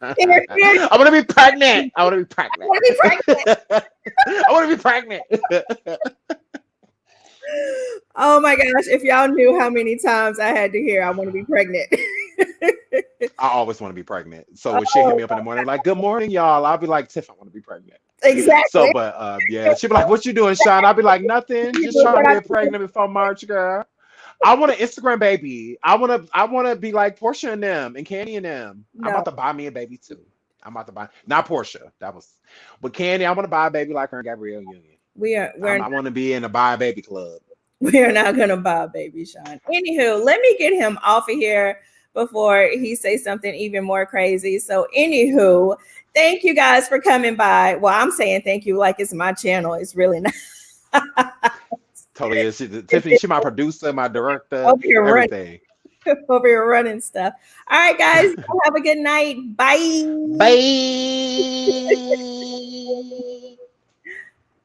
I want to be pregnant. I want to be pregnant. I want to be pregnant. I want to be pregnant. Oh my gosh, if y'all knew how many times I had to hear I want to be pregnant. I always want to be pregnant. So when she hit me up in the morning, like, good morning, y'all, I'll be like, Tiff, I want to be pregnant. Exactly. So, but yeah, she'd be like, what you doing, Sean? I'll be like, nothing. Just trying to get pregnant before March, girl. I want an Instagram baby. I want to be like Portia and them and Candy and them. No. I'm about to buy me a baby too. I'm about to buy, not Portia. But Candy, I want to buy a baby like her and Gabrielle Union. I want to be in a buy a baby club. We are not gonna buy a baby, Sean. Anywho, let me get him off of here before he says something even more crazy. So, anywho, thank you guys for coming by. Well, I'm saying thank you like it's my channel. It's really not. Totally is. Tiffany, she's my producer, my director, everything. Over here running stuff. All right, guys. Have a good night. Bye. Bye.